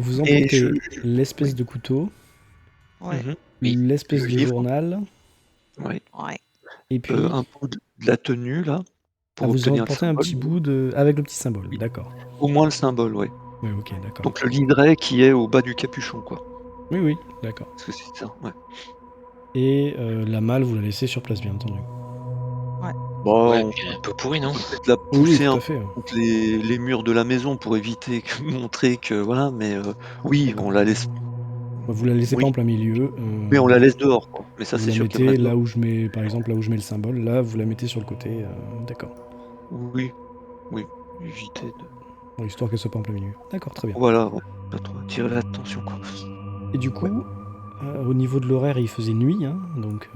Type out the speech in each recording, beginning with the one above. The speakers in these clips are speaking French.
Vous Et emportez je- l'espèce oui. de couteau, Ouais. Mhm. Oui. l'espèce Le de livre, journal, oui. Ouais. et puis Un bout de la tenue, là, pour vous obtenir le emportez un symbole. petit bout avec le petit symbole. Oui. D'accord. Au moins le symbole, ouais. Oui, ok, d'accord. Donc le livret qui est au bas du capuchon, quoi. Oui, oui, d'accord. Parce que c'est ça, ouais. Et la malle, vous la laissez sur place, bien entendu. Bon, Ouais, on puis un peu pourri, non? peut peut-être la Oui, oui, pousser tout un à fait. peu contre les murs de la maison pour éviter que montrer que voilà, mais oui, D'accord. on la laisse. Vous la laissez pas Oui, en plein milieu. mais on la laisse dehors, quoi. Mais ça, Vous c'est la sûr qu'elle mettez reste là dehors. où je mets, par exemple, là où je mets le symbole, là, vous la mettez sur le côté. D'accord. Oui, oui, éviter de. Bon, histoire qu'elle soit pas en plein milieu. D'accord, très bien. Voilà, ouais. Pas trop attirer l'attention, quoi. Et du Ouais. coup, au niveau de l'horaire, il faisait nuit, hein, donc,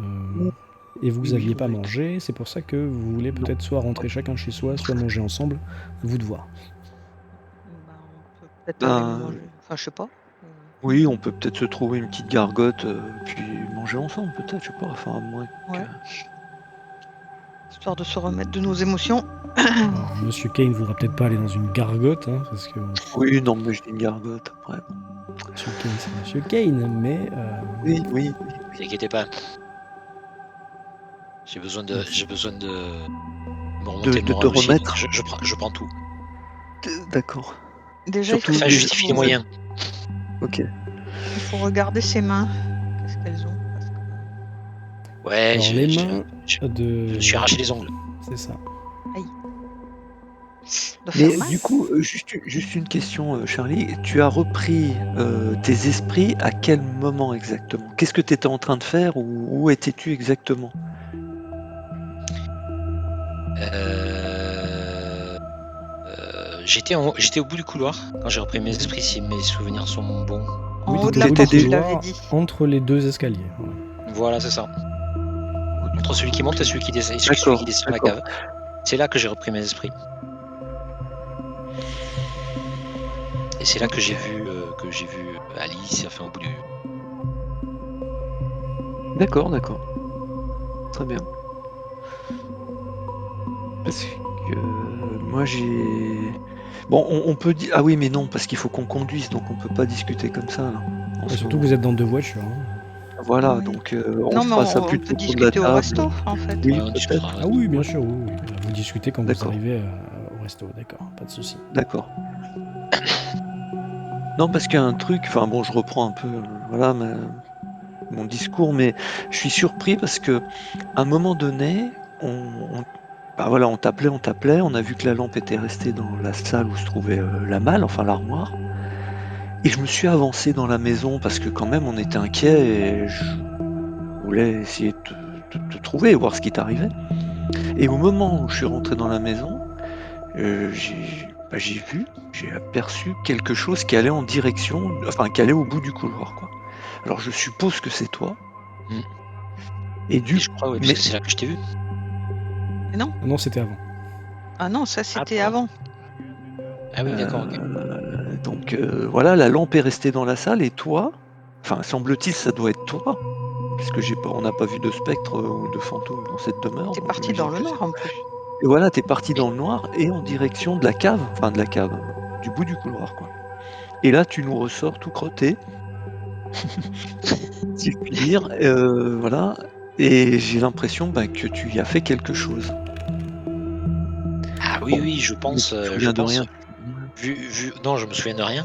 et vous Oui, aviez on pas a été- mangé, c'est pour ça que vous voulez Non. peut-être soit rentrer chacun chez soi, soit manger ensemble, à vous de voir. Bah, on peut peut-être aller Ben, manger. Enfin, je sais pas. oui, on peut peut-être se trouver une petite gargote, puis manger ensemble, peut-être, je sais pas. Enfin, à moins que. Ouais. Histoire de se remettre de nos émotions. Alors, Monsieur Kane voudra peut-être pas aller dans une gargote, hein, parce que Oui, non, mais je dis une gargote après. Bon. Monsieur Kane, c'est Monsieur Kane, mais Oui, oui, oui. Ne vous inquiétez pas. J'ai besoin de me remonter le De te moral aussi, donc remettre. je prends tout. D'accord. Déjà, Surtout Enfin, des. justifie les moyens. Ok. il faut regarder ses mains. Qu'est-ce qu'elles ont parce que... Ouais, alors les mains je de... me suis arraché les ongles. C'est ça. De faire Mais mal. du coup, juste une question, Charlie. Tu as repris tes esprits à quel moment exactement? Qu'est-ce que tu étais en train de faire ou où étais-tu exactement? J'étais au bout du couloir quand j'ai repris mes esprits, si mes souvenirs sont bons. Oui, En haut tout de au la bout du porte, tu T'étais l'avais couloir, dit. entre les deux escaliers. Voilà. Voilà, c'est ça. Entre celui qui monte et celui qui descend, D'accord, la d'accord. cave. C'est là que j'ai repris mes esprits. Et c'est là que j'ai vu Alice, enfin au bout du. D'accord, d'accord. Très bien. Parce que moi j'ai. Bon, on peut dire. Ah oui, mais non, parce qu'il faut qu'on conduise, donc on peut pas discuter comme ça là, en Et ce surtout, moment. vous êtes dans deux voitures. Hein. Voilà, Oui. donc on Non, mais fera ça on peut plutôt autour de la discuter au table. resto, en fait. Oui, Ouais, on peut-être. discutera. Ah oui, bien Ouais. sûr, oui, oui. Vous discutez quand vous D'accord, arrivez au resto, d'accord, pas de souci. d'accord. Non, parce qu'il y a un truc. Enfin bon, je reprends un peu, voilà, mon discours, mais je suis surpris parce que à un moment donné, bah voilà, on t'appelait, on a vu que la lampe était restée dans la salle où se trouvait la malle, enfin l'armoire. Et je me suis avancé dans la maison parce que quand même on était inquiet et je voulais essayer de te trouver, voir ce qui t'arrivait. Et au moment où je suis rentré dans la maison, j'ai aperçu quelque chose qui allait en direction, enfin qui allait au bout du couloir, quoi. Alors je suppose que c'est toi. Mm. Et Et je crois, oui, mais puisque c'est là que je t'ai vu. Et non. Non, c'était avant. Ah non, ça, Ah, c'était pardon. avant. Ah oui, d'accord, ok. donc voilà, la lampe est restée dans la salle et toi, enfin semble-t-il, ça doit être toi, puisque on n'a pas vu de spectre ou de fantôme dans cette demeure, T'es donc parti dans j'imagine le que c'est. noir, en plus. Et voilà, t'es parti Oui. dans le noir et en direction de la cave, enfin de la cave, du bout du couloir, quoi. Et là, tu nous ressors tout crotté, si je puis dire, voilà. Et j'ai l'impression que tu y as fait quelque chose. Ah oui, Bon, oui, mais tu te souviens de rien. non, je me souviens de rien.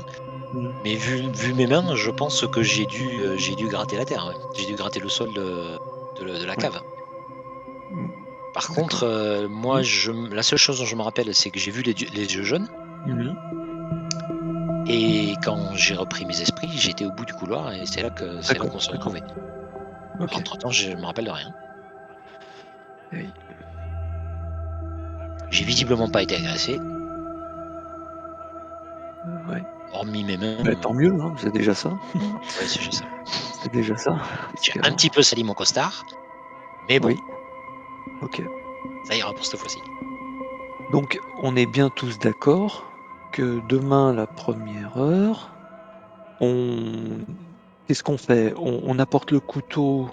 Mm. Mais vu mes mains, je pense que j'ai dû gratter la terre. Ouais. J'ai dû gratter le sol de la Ouais. cave. Mm. Par D'accord. contre, moi, la seule chose dont je me rappelle, c'est que j'ai vu les yeux jaunes. Mhm. Et quand j'ai repris mes esprits, j'étais au bout du couloir et c'est là qu'on s'est D'accord. retrouvés. Ok. Entre-temps, je me rappelle de rien. Oui. J'ai visiblement pas été agressé, Ouais. hormis mes mains. Tant mieux, hein, c'est déjà ça. Ouais, c'est juste ça. C'est déjà ça. Parce J'ai que, un petit peu sali mon costard, mais bon, oui. Ok. ça ira pour cette fois-ci. Donc, on est bien tous d'accord que demain, la première heure, qu'est-ce qu'on fait? On apporte le couteau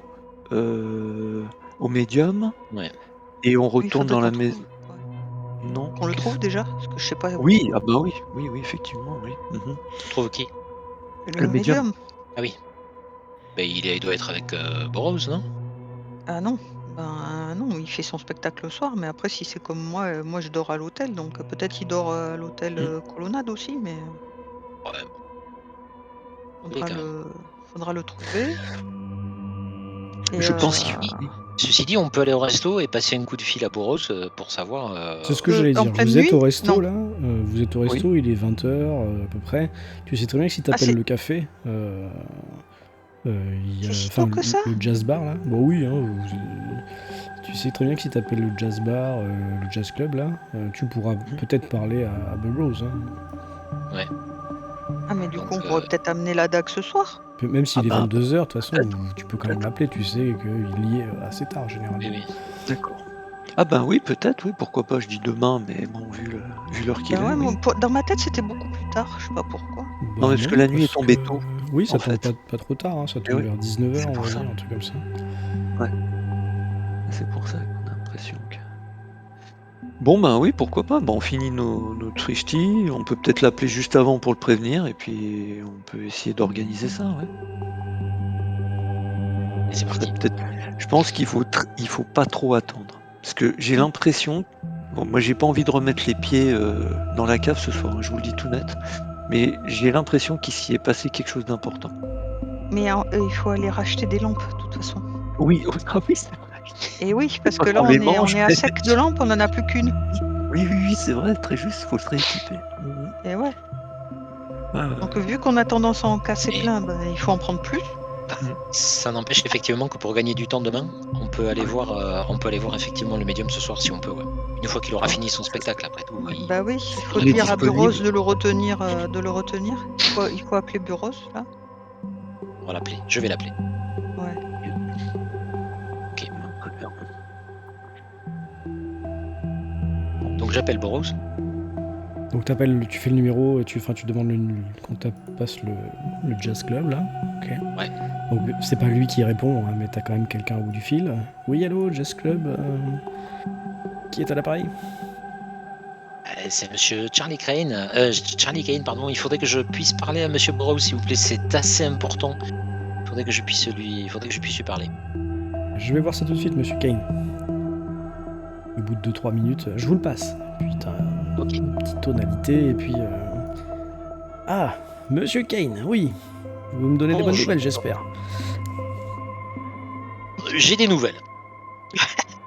au médium Ouais. et on Il retourne faudrait dans qu'on la trouve. maison. Ouais. Non? Qu'on le trouve déjà, parce que je sais pas où. Oui, ah bah oui, oui, oui, effectivement, oui. Mhm. On trouve qui? Le Le médium. médium. Ah oui. Ben, il doit être avec Burroughs, non? Ah non. Ben non, il fait son spectacle le soir, mais après si c'est comme moi je dors à l'hôtel, donc peut-être qu'il dort à l'hôtel Colonnade aussi, mais Ouais, faudra quand même. faudra le trouver. Et Je pense Ceci dit, on peut aller au resto et passer un coup de fil à Burroughs pour savoir. C'est ce que j'allais en dire. pleine Vous êtes nuit au resto Non. là, vous êtes au resto, il est 20h à peu près. Tu sais très bien que si t'appelles c'est- le café, il y a, C'est si enfin, tôt que ça le jazz bar là. Bon oui, hein, tu sais très bien que si t'appelles le jazz bar, le jazz club là, tu pourras peut-être parler à Burroughs. Hein. Ah mais du Donc, coup on pourrait peut-être amener la dague ce soir. Même s'il est bah, 22h, de toute façon, tu peux quand même l'appeler. Tu sais qu'il y est assez tard généralement. oui. d'accord. Ah ben oui, peut-être, oui, pourquoi pas, je dis demain, mais bon, vu l'heure qu'il Ben est, ouais, oui. dans ma tête c'était beaucoup plus tard, je sais pas pourquoi. Bah Non, mais parce que la nuit est parce tombée que- tôt, Oui, ça en tombe fait. pas trop tard, hein, ça Eh tombe oui, vers 19h, c'est on pour va ça. dire, un truc comme ça. C'est pour ça qu'on a l'impression que... Bon ben oui, pourquoi pas, on finit notre frishti, on peut peut-être l'appeler juste avant pour le prévenir, et puis on peut essayer d'organiser ça, ouais. Et c'est parti. Je pense qu'il faut pas trop attendre. Parce que j'ai l'impression... Bon, moi j'ai pas envie de remettre les pieds dans la cave ce soir, hein, je vous le dis tout net. Mais j'ai l'impression qu'il s'y est passé quelque chose d'important. Mais il faut aller racheter des lampes de toute façon. Oui, ah oui, c'est vrai. Et oui, parce Pas que là qu'on on les est mange, à mais- sec de lampes, on en a plus qu'une. Oui, c'est vrai, très juste, faut se rééquiper. Et ouais. Ah, Donc vu qu'on a tendance à en casser Et- plein, il faut en prendre plus. Ça n'empêche effectivement que pour gagner du temps demain, on peut aller voir effectivement le médium ce soir si on peut. Ouais. Une fois qu'il aura fini son spectacle, après tout. Bah oui, il faut Il est dire à disponible. Burroughs de le retenir. Il faut appeler Burroughs là. On va l'appeler. Je vais l'appeler. Ouais. Ok. Donc j'appelle Burroughs. Donc tu fais le numéro et tu demandes qu'on passe le jazz club là. Ok. Ouais. Donc c'est pas lui qui répond, hein, mais t'as quand même quelqu'un au bout du fil. Oui, allô, jazz club. Qui est à l'appareil? C'est monsieur Charlie Crane. Charlie Kane, pardon. Il faudrait que je puisse parler à monsieur Burroughs, s'il vous plaît. C'est assez important. Il faudrait que je puisse lui parler. Je vais voir ça tout de suite, monsieur Kane. Au bout de 2-3 minutes, je vous le passe. Puis t'as une petite tonalité et puis... Ah, monsieur Kane, oui. Vous me donnez des bonnes Bonjour. nouvelles, j'espère. J'ai des nouvelles.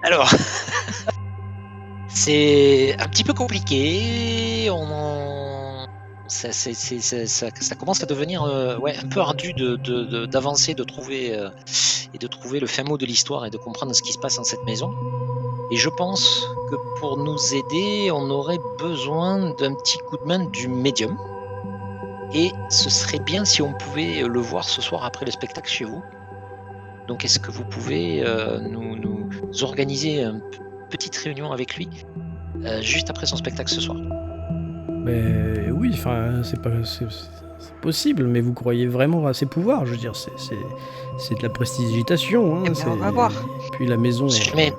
Alors, c'est un petit peu compliqué. Ça commence à devenir un peu ardu d'avancer, de trouver le fin mot de l'histoire et de comprendre ce qui se passe dans cette maison. Et je pense que pour nous aider, on aurait besoin d'un petit coup de main du médium. Et ce serait bien si on pouvait le voir ce soir après le spectacle chez vous. Donc est-ce que vous pouvez nous organiser une petite réunion avec lui juste après son spectacle ce soir? Mais oui, enfin, c'est possible, mais vous croyez vraiment à ses pouvoirs? Je veux dire, c'est de la prestidigitation. Hein, Eh ben, on va voir. Puis la maison, Si jamais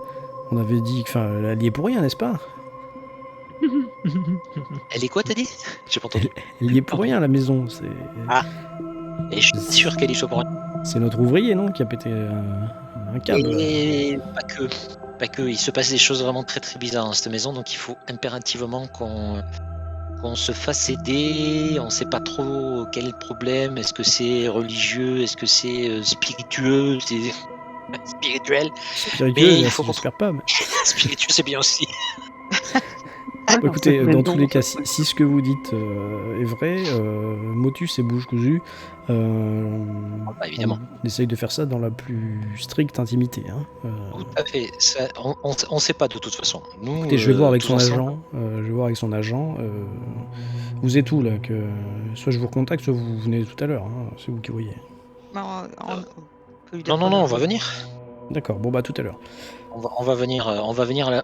on avait dit que, elle y est pour rien, n'est-ce pas? elle est quoi, t'as dit? J'ai pas entendu. Elle y est pour rien, la maison. Et je suis sûr qu'elle y soit pour rien. C'est notre ouvrier, non, qui a pété un câble. Et pas que. Il se passe des choses vraiment très très bizarres dans cette maison, donc il faut impérativement qu'on se fasse aider. On sait pas trop quel est le problème. Est-ce que c'est religieux? Est-ce que c'est spiritueux? C'est spirituel? Spiritueux, il faut j'espère pas. Mais... Spiritueux, c'est bien aussi. Bon, écoutez, dans tous les cas, si ce que vous dites est vrai, motus et bouche cousue, Évidemment. on essaye de faire ça dans la plus stricte intimité. Hein. Tout à fait. Ça, on sait pas de toute façon. Nous, Écoutez, je vais voir avec tous son ensemble. agent. Vous êtes où là soit je vous recontacte, soit vous venez tout à l'heure. Hein, c'est vous qui voyez. On peut lui dire Non, qu'on on a- va venir. D'accord. Bon tout à l'heure. On va venir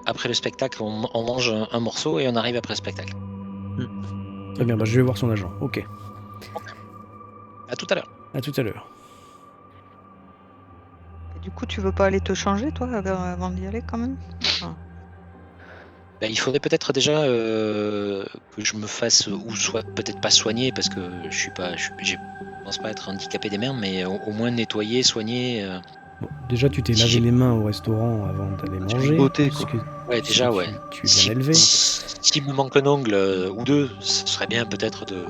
après le spectacle. On mange un morceau et on arrive après le spectacle. Très bien. Je vais voir son agent. Ok. À tout à l'heure. À tout à l'heure. Du coup, tu veux pas aller te changer, toi, avant d'y aller, quand même? Enfin, Ben, il faudrait peut-être déjà que je me fasse, ou soit peut-être pas soigner, parce que je pense pas être handicapé des mains, mais au moins nettoyer, soigner. Bon, déjà, tu t'es Si lavé j'ai- les mains au restaurant avant d'aller C'est une manger, beauté, quoi. puisque Ouais, déjà, ouais. tu es bien élevé. S'il me manque un ongle ou deux, ce serait bien peut-être de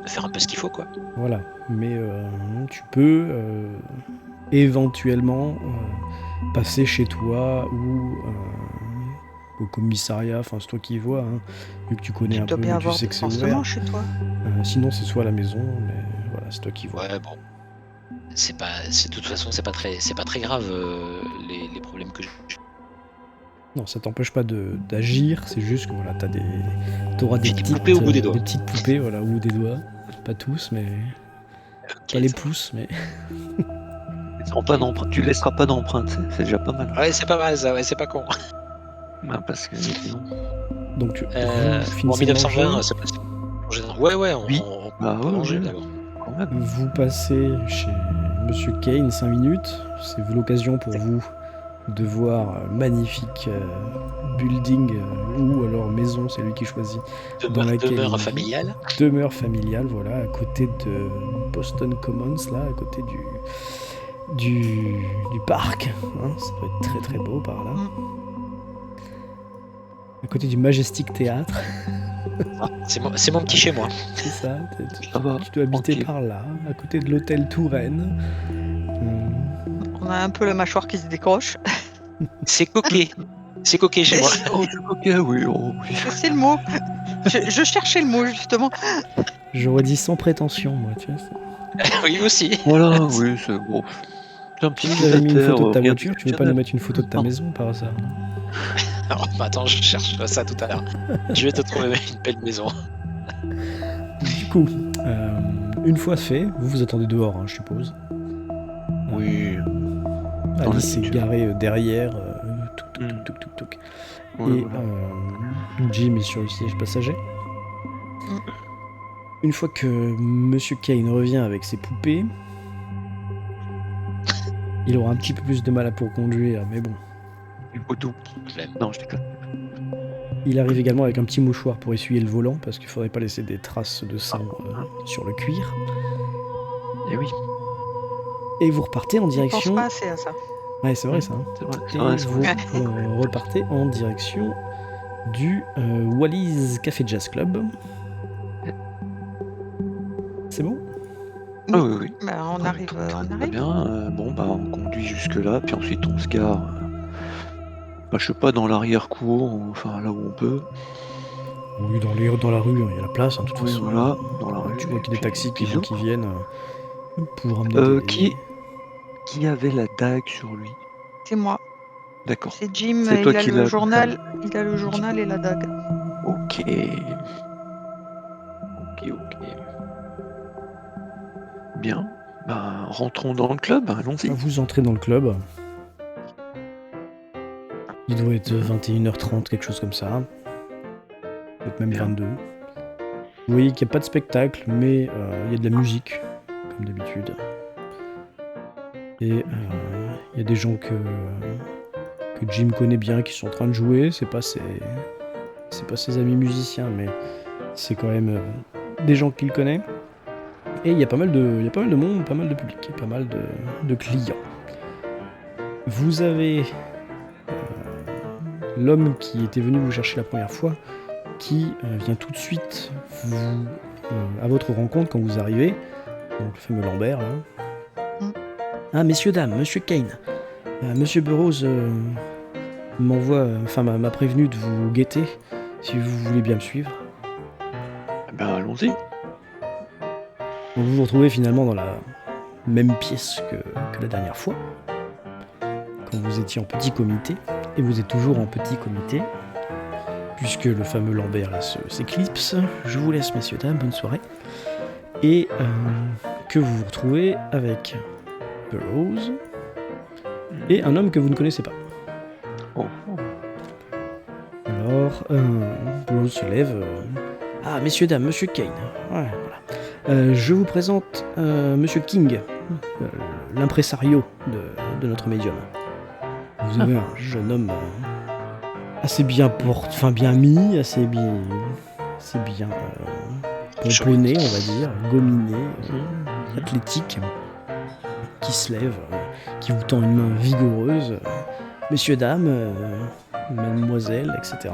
faire un peu ce qu'il faut, quoi. Voilà. Mais tu peux éventuellement passer chez toi ou au commissariat, enfin c'est toi qui vois, hein, vu que tu connais Tu un dois peu, bien tu avoir sais des que c'est ouvert. pansements chez toi. Sinon c'est soit à la maison, mais voilà, c'est toi qui vois. Ouais, bon. De toute façon, c'est pas très grave, les problèmes que j'ai. Non, ça t'empêche pas d'agir, c'est juste que voilà, t'auras des J'ai des petites poupées au bout des doigts. des petites poupées, voilà, au bout des doigts. Pas tous, mais Ok, pas les ça va. pouces, mais Tu laisseras pas d'empreinte, c'est déjà pas mal. Ouais, c'est pas mal ça, ouais, c'est pas con. Parce que sinon. donc vous Bon, finissez de manger, 1920, c'est pas. Ouais, Oui. on Bah peut ouais, manger ouais. d'abord. Quand même. vous passez chez Monsieur Kane 5 minutes, c'est l'occasion pour vous de voir un magnifique building ou alors maison, c'est lui qui choisit, dans laquelle Demeure il vit. familiale. Demeure familiale, voilà, à côté de Boston Commons, là, à côté du parc. Hein, ça doit être très très beau par là. À côté du Majestic Theatre, Ah, c'est mon petit chez moi. c'est ça. Ça va, Tu dois habiter tranquille. par là, à côté de l'hôtel Touraine. On a un peu la mâchoire qui se décroche. C'est coquet. C'est coquet chez moi. Oh, ok, oui, oh, oui. C'est le mot. Je cherchais le mot justement. J'aurais dit sans prétention, moi, tu vois. Oui, aussi. Voilà, oui, c'est bon. C'est un petit Tu nous avais mis une photo de ta rien voiture, tu veux pas nous mettre une photo de ta Non. maison par hasard? Alors, attends, je cherche ça tout à l'heure. Je vais te trouver une belle maison. Du coup, une fois fait, vous vous attendez dehors, hein, je suppose. Oui. Alice s'est l'habitude. garée derrière, touc, Mm. touc, touc, touc. Ouais, Et voilà. Jim est sur le siège passager. Mm. Une fois que Monsieur Kane revient avec ses poupées, il aura un petit peu plus de mal pour conduire, mais bon. Du Baudou. Flemme. Non, je déconne. Il arrive également avec un petit mouchoir pour essuyer le volant, parce qu'il faudrait pas laisser des traces de sang sur le cuir. Eh oui, Et vous repartez en Je pense direction... pas assez à ça. Ouais, c'est vrai ça. Hein. c'est vrai, c'est Et vrai, c'est vous vrai. repartez en direction du Wallis Café Jazz Club. C'est bon? Ah oui, oui. Bah, on Ah, arrive. très, On très arrive. bien. Bon, bah, on conduit jusque-là, puis ensuite on se gare. Bah, je sais pas, dans l'arrière-cour, enfin là où on peut. Oui, dans la rue, il y a la place, hein, de toute Oui, façon. voilà, dans la rue. Tu vois qu'il y a des puis taxis qui bisous. viennent pour ramener des... Qui avait la dague sur lui? C'est moi. D'accord. C'est Jim. C'est toi Il a qui le l'as journal. Il a le journal et la dague. Ok. Bien. Ben, rentrons dans le club, allons-y. Vous entrez dans le club. Il doit être 21h30, quelque chose comme ça. Peut-être même Bien. 22. Vous voyez qu'il n'y a pas de spectacle, mais il y a de la musique, comme d'habitude. Et il y a des gens que Jim connaît bien, qui sont en train de jouer. C'est pas ses amis musiciens, mais c'est quand même des gens qu'il connaît. Et il y a pas mal de monde, pas mal de public, pas mal de clients. Vous avez l'homme qui était venu vous chercher la première fois, qui vient tout de suite à votre rencontre quand vous arrivez. Donc le fameux Lambert, là. Ah, messieurs, dames, Monsieur Kane. Monsieur Burroughs m'a prévenu de vous guetter, si vous voulez bien me suivre. Ben, allons-y. Donc vous vous retrouvez finalement dans la même pièce que la dernière fois, quand vous étiez en petit comité, et vous êtes toujours en petit comité, puisque le fameux Lambert là s'éclipse. Je vous laisse, messieurs, dames, bonne soirée. Et que vous vous retrouvez avec Burroughs et un homme que vous ne connaissez pas. Oh. Alors, Burroughs se lève. Ah, messieurs, dames, Monsieur Kane. Ouais, voilà. Je vous présente Monsieur King, l'impresario de notre médium. Vous avez un jeune homme assez bien bien mis, assez bien pomponné, on va dire, gominé, athlétique, qui se lève, qui vous tend une main vigoureuse. Messieurs, dames, mademoiselle, etc.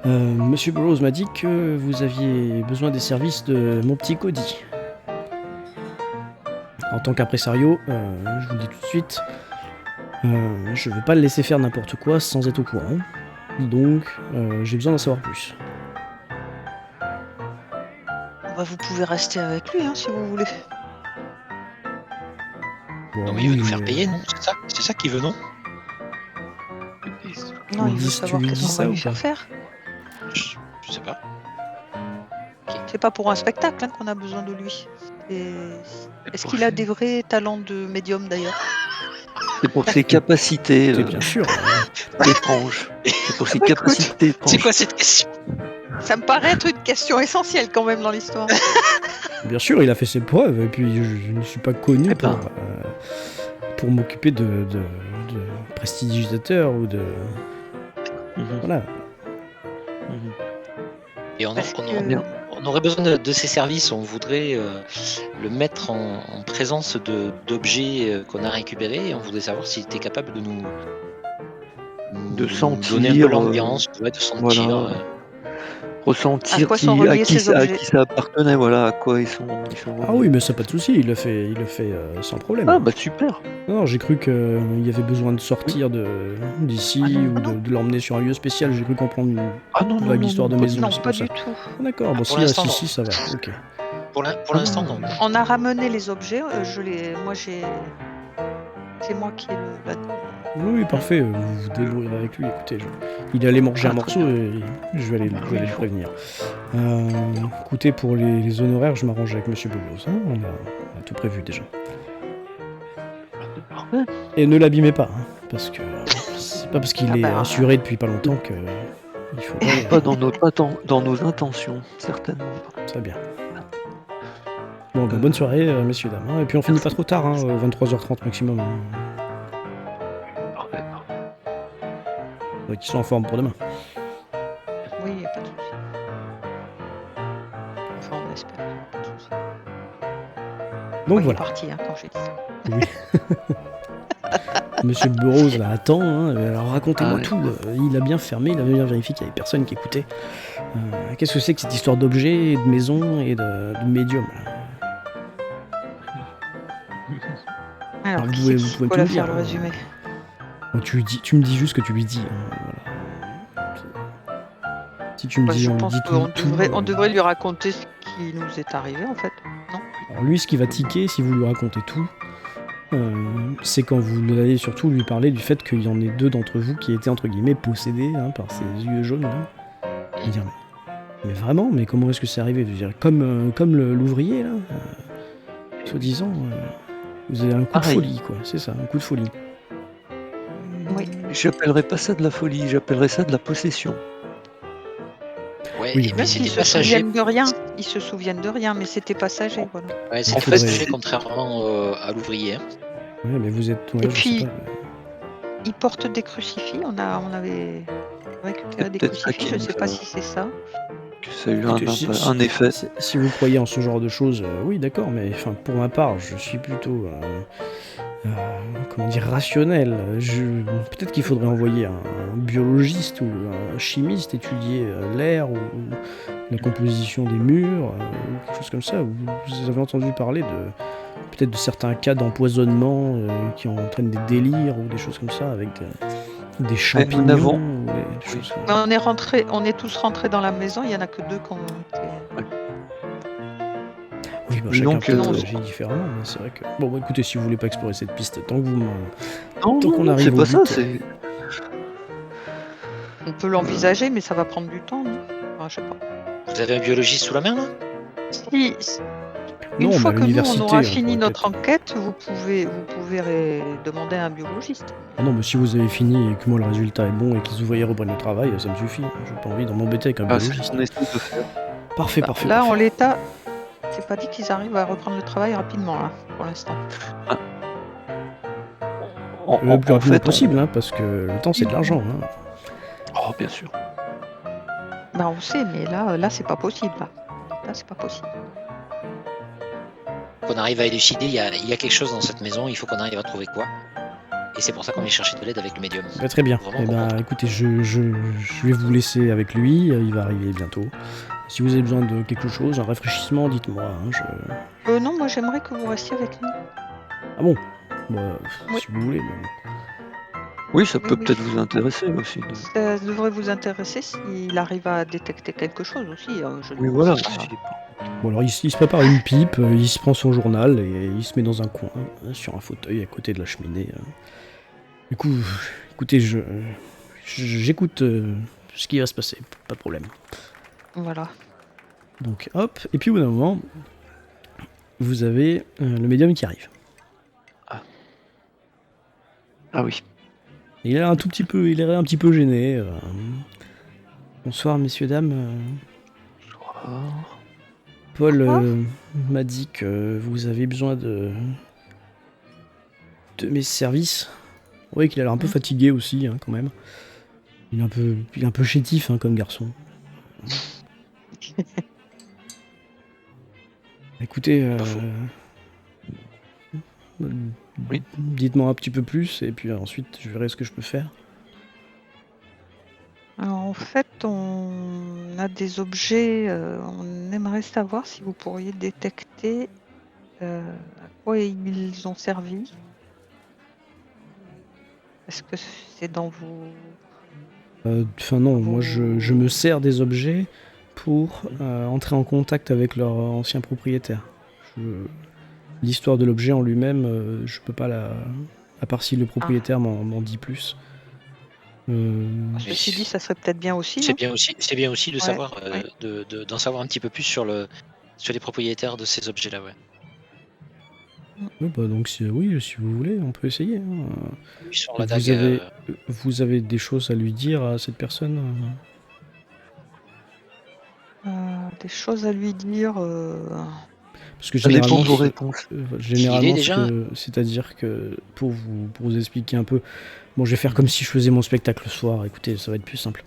Monsieur Burroughs m'a dit que vous aviez besoin des services de mon petit Cody. En tant qu'impresario, je vous le dis tout de suite, je ne veux pas le laisser faire n'importe quoi sans être au courant. Donc, j'ai besoin d'en savoir plus. Bah, vous pouvez rester avec lui, hein, si vous voulez. Bon, Non, mais il veut oui, nous faire payer, non? C'est ça qu'il veut, non? Non, lui il veut dis- savoir tu lui qu'est-ce dis qu'on ça va ou lui faire pas faire. Je sais pas. C'est pas pour un spectacle hein, qu'on a besoin de lui. Est-ce qu'il a des vrais talents de médium d'ailleurs? C'est pour ses capacités C'est bien sûr. étranges. C'est pour ses Écoute, capacités C'est étranges. quoi cette question? Ça me paraît être une question essentielle quand même dans l'histoire. Bien sûr, il a fait ses preuves, et puis je ne suis pas connu Eh ben. pour m'occuper de prestigitateurs ou de... Mhm. Voilà. Mhm. Et on Parce que- aurait besoin de ces services. On voudrait le mettre en présence d'objets qu'on a récupérés. Et on voudrait savoir s'il était capable de nous sentir, donner un peu l'ambiance, de sentir. voilà. Ressentir À quoi sont reliés ces à objets? qui ça appartenait, voilà, à quoi ils sont Ah oui, mais ça pas de souci, il le fait sans problème. Ah bah super. Non, j'ai cru qu'il y avait besoin de sortir d'ici Ah non, ou non. de l'emmener sur un lieu spécial. J'ai cru comprendre une Ah non, non, vague non, histoire de non, maison. Non, c'est pas pour ça. du tout. Ah, d'accord, bon, Pour si là, l'instant, si, ça va. Ok. Pour l'instant, non. On a ramené les objets. C'est moi qui ai Oui, parfait, vous vous débrouillerez avec lui. Écoutez, il est allé manger un très morceau et je vais aller le prévenir. Écoutez, pour les honoraires, je m'arrange avec Monsieur Burroughs. Hein, on a tout prévu déjà. Parfait. Et ne l'abîmez pas, hein, parce que c'est pas parce qu'il Ah est bah, assuré depuis pas longtemps que il faut Pas dans nos intentions, certainement pas. Très bien. Bon, bah, bonne soirée, messieurs, dames. Hein, et puis on finit pas trop tard, hein, 23h30 maximum. Hein. Parfait. Faudrait qu'ils soient en forme pour demain. Oui, y a pas de souci. Enfin, on espère. Pas de souci. Donc Il est voilà. parti hein, quand j'ai dit ça. Monsieur Burroughs là attend, hein, alors racontez-moi Ah ouais. tout. Il a bien fermé, il a bien vérifié qu'il y avait personne qui écoutait. Qu'est-ce que c'est que cette histoire d'objets, de maisons et de médium là? Alors, vous qui pouvez- c'est vous qui pouvez peut tout la me dire, faire le hein. résumé? Bon, tu me dis juste ce que tu lui dis. Hein, voilà. Si tu me Bah, dis, je on lui pense dit qu'on tout. on devrait lui raconter ce qui nous est arrivé en fait. Non? Alors lui, ce qui va tiquer, si vous lui racontez tout, c'est quand vous allez surtout lui parler du fait qu'il y en ait deux d'entre vous qui étaient entre guillemets possédés hein, par ces yeux jaunes là. Et dire mais vraiment, mais comment est-ce que c'est arrivé? Je veux dire, comme l'ouvrier là, soi-disant, vous avez un coup Pareil. de folie quoi, c'est ça, un coup de folie. Oui. J'appellerais pas ça de la folie, j'appellerais ça de la possession. Ouais, Oui, et mais puis Ils c'était se passager. souviennent de rien. Ils se souviennent de rien, mais c'était passager. Voilà. Ouais, c'était faudrait- passager contrairement à l'ouvrier. Hein. Ouais, mais vous êtes. Ouais, Et je puis- sais pas. Ils portent des crucifix. On avait récupéré des Peut-être ça crucifix. qui Je ne nous sais fait- pas si c'est ça. Que ça a eu Écoutez, un effet. Si vous croyez en ce genre de choses, oui, d'accord, mais enfin, pour ma part, je suis plutôt, comment dire, rationnel. Peut-être qu'il faudrait envoyer un biologiste ou un chimiste étudier l'air ou la composition des murs, ou quelque chose comme ça. Vous avez entendu parler peut-être de certains cas d'empoisonnement qui entraînent des délires ou des choses comme ça avec des champignons n'avons- ou des choses comme Mais on est tous rentrés dans la maison. Il y en a que deux qui ont été. Oui, bah, Et chacun donc, peut non, agir différemment, mais c'est vrai que... Bon, bah, écoutez, si vous voulez pas explorer cette piste, tant que vous Non, Tant non, qu'on non, arrive c'est au pas but, ça, c'est... On peut l'envisager, mais ça va prendre du temps, non? Enfin, je sais pas. Vous avez un biologiste sous la main là? Si, Non, une mais fois à que nous on l'université, aura on fini pourrait notre enquête, vous pouvez demander à un biologiste. Ah non, mais si vous avez fini et que moi le résultat est bon et que les ouvriers reprennent le travail, ça me suffit. J'ai pas envie d'en m'embêter avec un Ah, c'est ce biologiste. qu'on essaie de faire. Parfait, Bah, parfait. là, en parfait. l'état, c'est pas dit qu'ils arrivent à reprendre le travail rapidement, là, pour l'instant. Le plus rapidement fait, possible, hein, parce que le temps c'est de l'argent. Hein. Oh, bien sûr. Bah, on sait, mais là c'est pas possible. Là, c'est pas possible. Qu'on arrive à élucider, il y a quelque chose dans cette maison, il faut qu'on arrive à trouver quoi. Et c'est pour ça qu'on vient chercher de l'aide avec le médium. Bah, très bien. Vraiment Eh ben, comprendre. écoutez, je vais vous laisser avec lui. Il va arriver bientôt. Si vous avez besoin de quelque chose, un rafraîchissement, dites-moi. Hein, Non, moi j'aimerais que vous restiez avec nous. Ah bon Bah, Oui. si vous voulez. Mais... Oui, ça Oui, peut oui. peut-être vous intéresser aussi. Ça devrait vous intéresser s'il arrive à détecter quelque chose aussi. Je ne Oui, vous voilà. sais pas. Bon, alors il se prépare une pipe, il se prend son journal et il se met dans un coin, sur un fauteuil à côté de la cheminée. Du coup, écoutez, j'écoute ce qui va se passer, pas de problème. Voilà. Donc hop, et puis au bout d'un moment, vous avez le médium qui arrive. Ah oui. Il a l'air un petit peu gêné. Bonsoir messieurs, dames. Bonsoir. Paul Quoi m'a dit que vous avez besoin de mes services. Vous voyez qu'il a l'air un peu fatigué aussi, hein, quand même. Il est un peu chétif, hein, comme garçon. Écoutez, Pas faux. Oui. Dites-moi un petit peu plus et puis ensuite je verrai ce que je peux faire. Alors, en fait, on a des objets. On aimerait savoir si vous pourriez détecter à quoi ils ont servi. Est-ce que c'est dans vos... Enfin non, moi je me sers des objets pour entrer en contact avec leur ancien propriétaire. L'histoire de l'objet en lui-même, je peux pas la... À part si le propriétaire m'en dit plus. Ceci dit, ça serait peut-être bien aussi. C'est bien aussi de Ouais, savoir, ouais. d'en savoir un petit peu plus sur les propriétaires de ces objets-là, ouais. Oui, bah donc si vous voulez, on peut essayer. Hein. Oui, sur la dague. Vous avez des choses à lui dire à cette personne Des choses à lui dire. Parce que Ça dépend généralement, de vos réponses. généralement, déjà c'est-à-dire que pour vous expliquer un peu, bon, je vais faire comme si je faisais mon spectacle le soir. Écoutez, ça va être plus simple.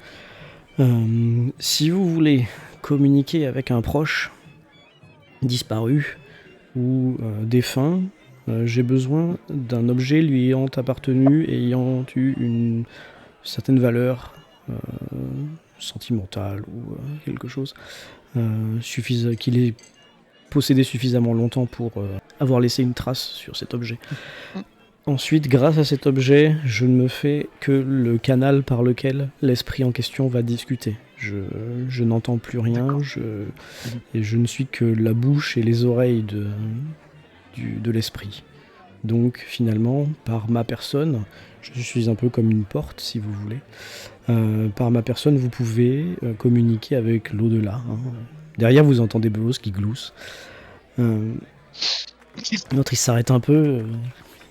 Si vous voulez communiquer avec un proche disparu ou défunt, j'ai besoin d'un objet lui ayant appartenu et ayant eu une certaine valeur sentimentale ou quelque chose, qu'il ait possédé suffisamment longtemps pour avoir laissé une trace sur cet objet. Ensuite, grâce à cet objet, je ne me fais que le canal par lequel l'esprit en question va discuter. Je n'entends plus rien, et je ne suis que la bouche et les oreilles de l'esprit. Donc finalement, par ma personne, je suis un peu comme une porte, si vous voulez. Par ma personne, vous pouvez communiquer avec l'au-delà. Hein. Derrière, vous entendez Belos qui glousse. L'autre, il s'arrête un peu,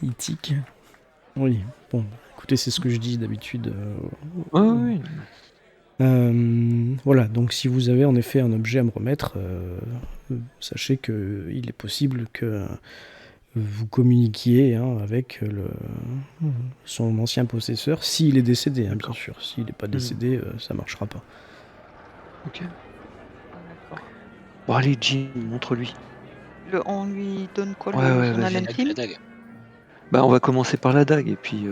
il tique. Oui, bon, écoutez, c'est ce que je dis d'habitude. Oui. Voilà, donc si vous avez en effet un objet à me remettre, sachez qu'il est possible que vous communiquiez avec son ancien possesseur, s'il est décédé, hein, bien sûr. S'il n'est pas décédé, ça marchera pas. Ok. Bon, allez, Jim, montre-lui. On lui donne quoi, Ouais, le ouais, journal vas-y. intime? La dague. Bah, on va commencer par la dague, et puis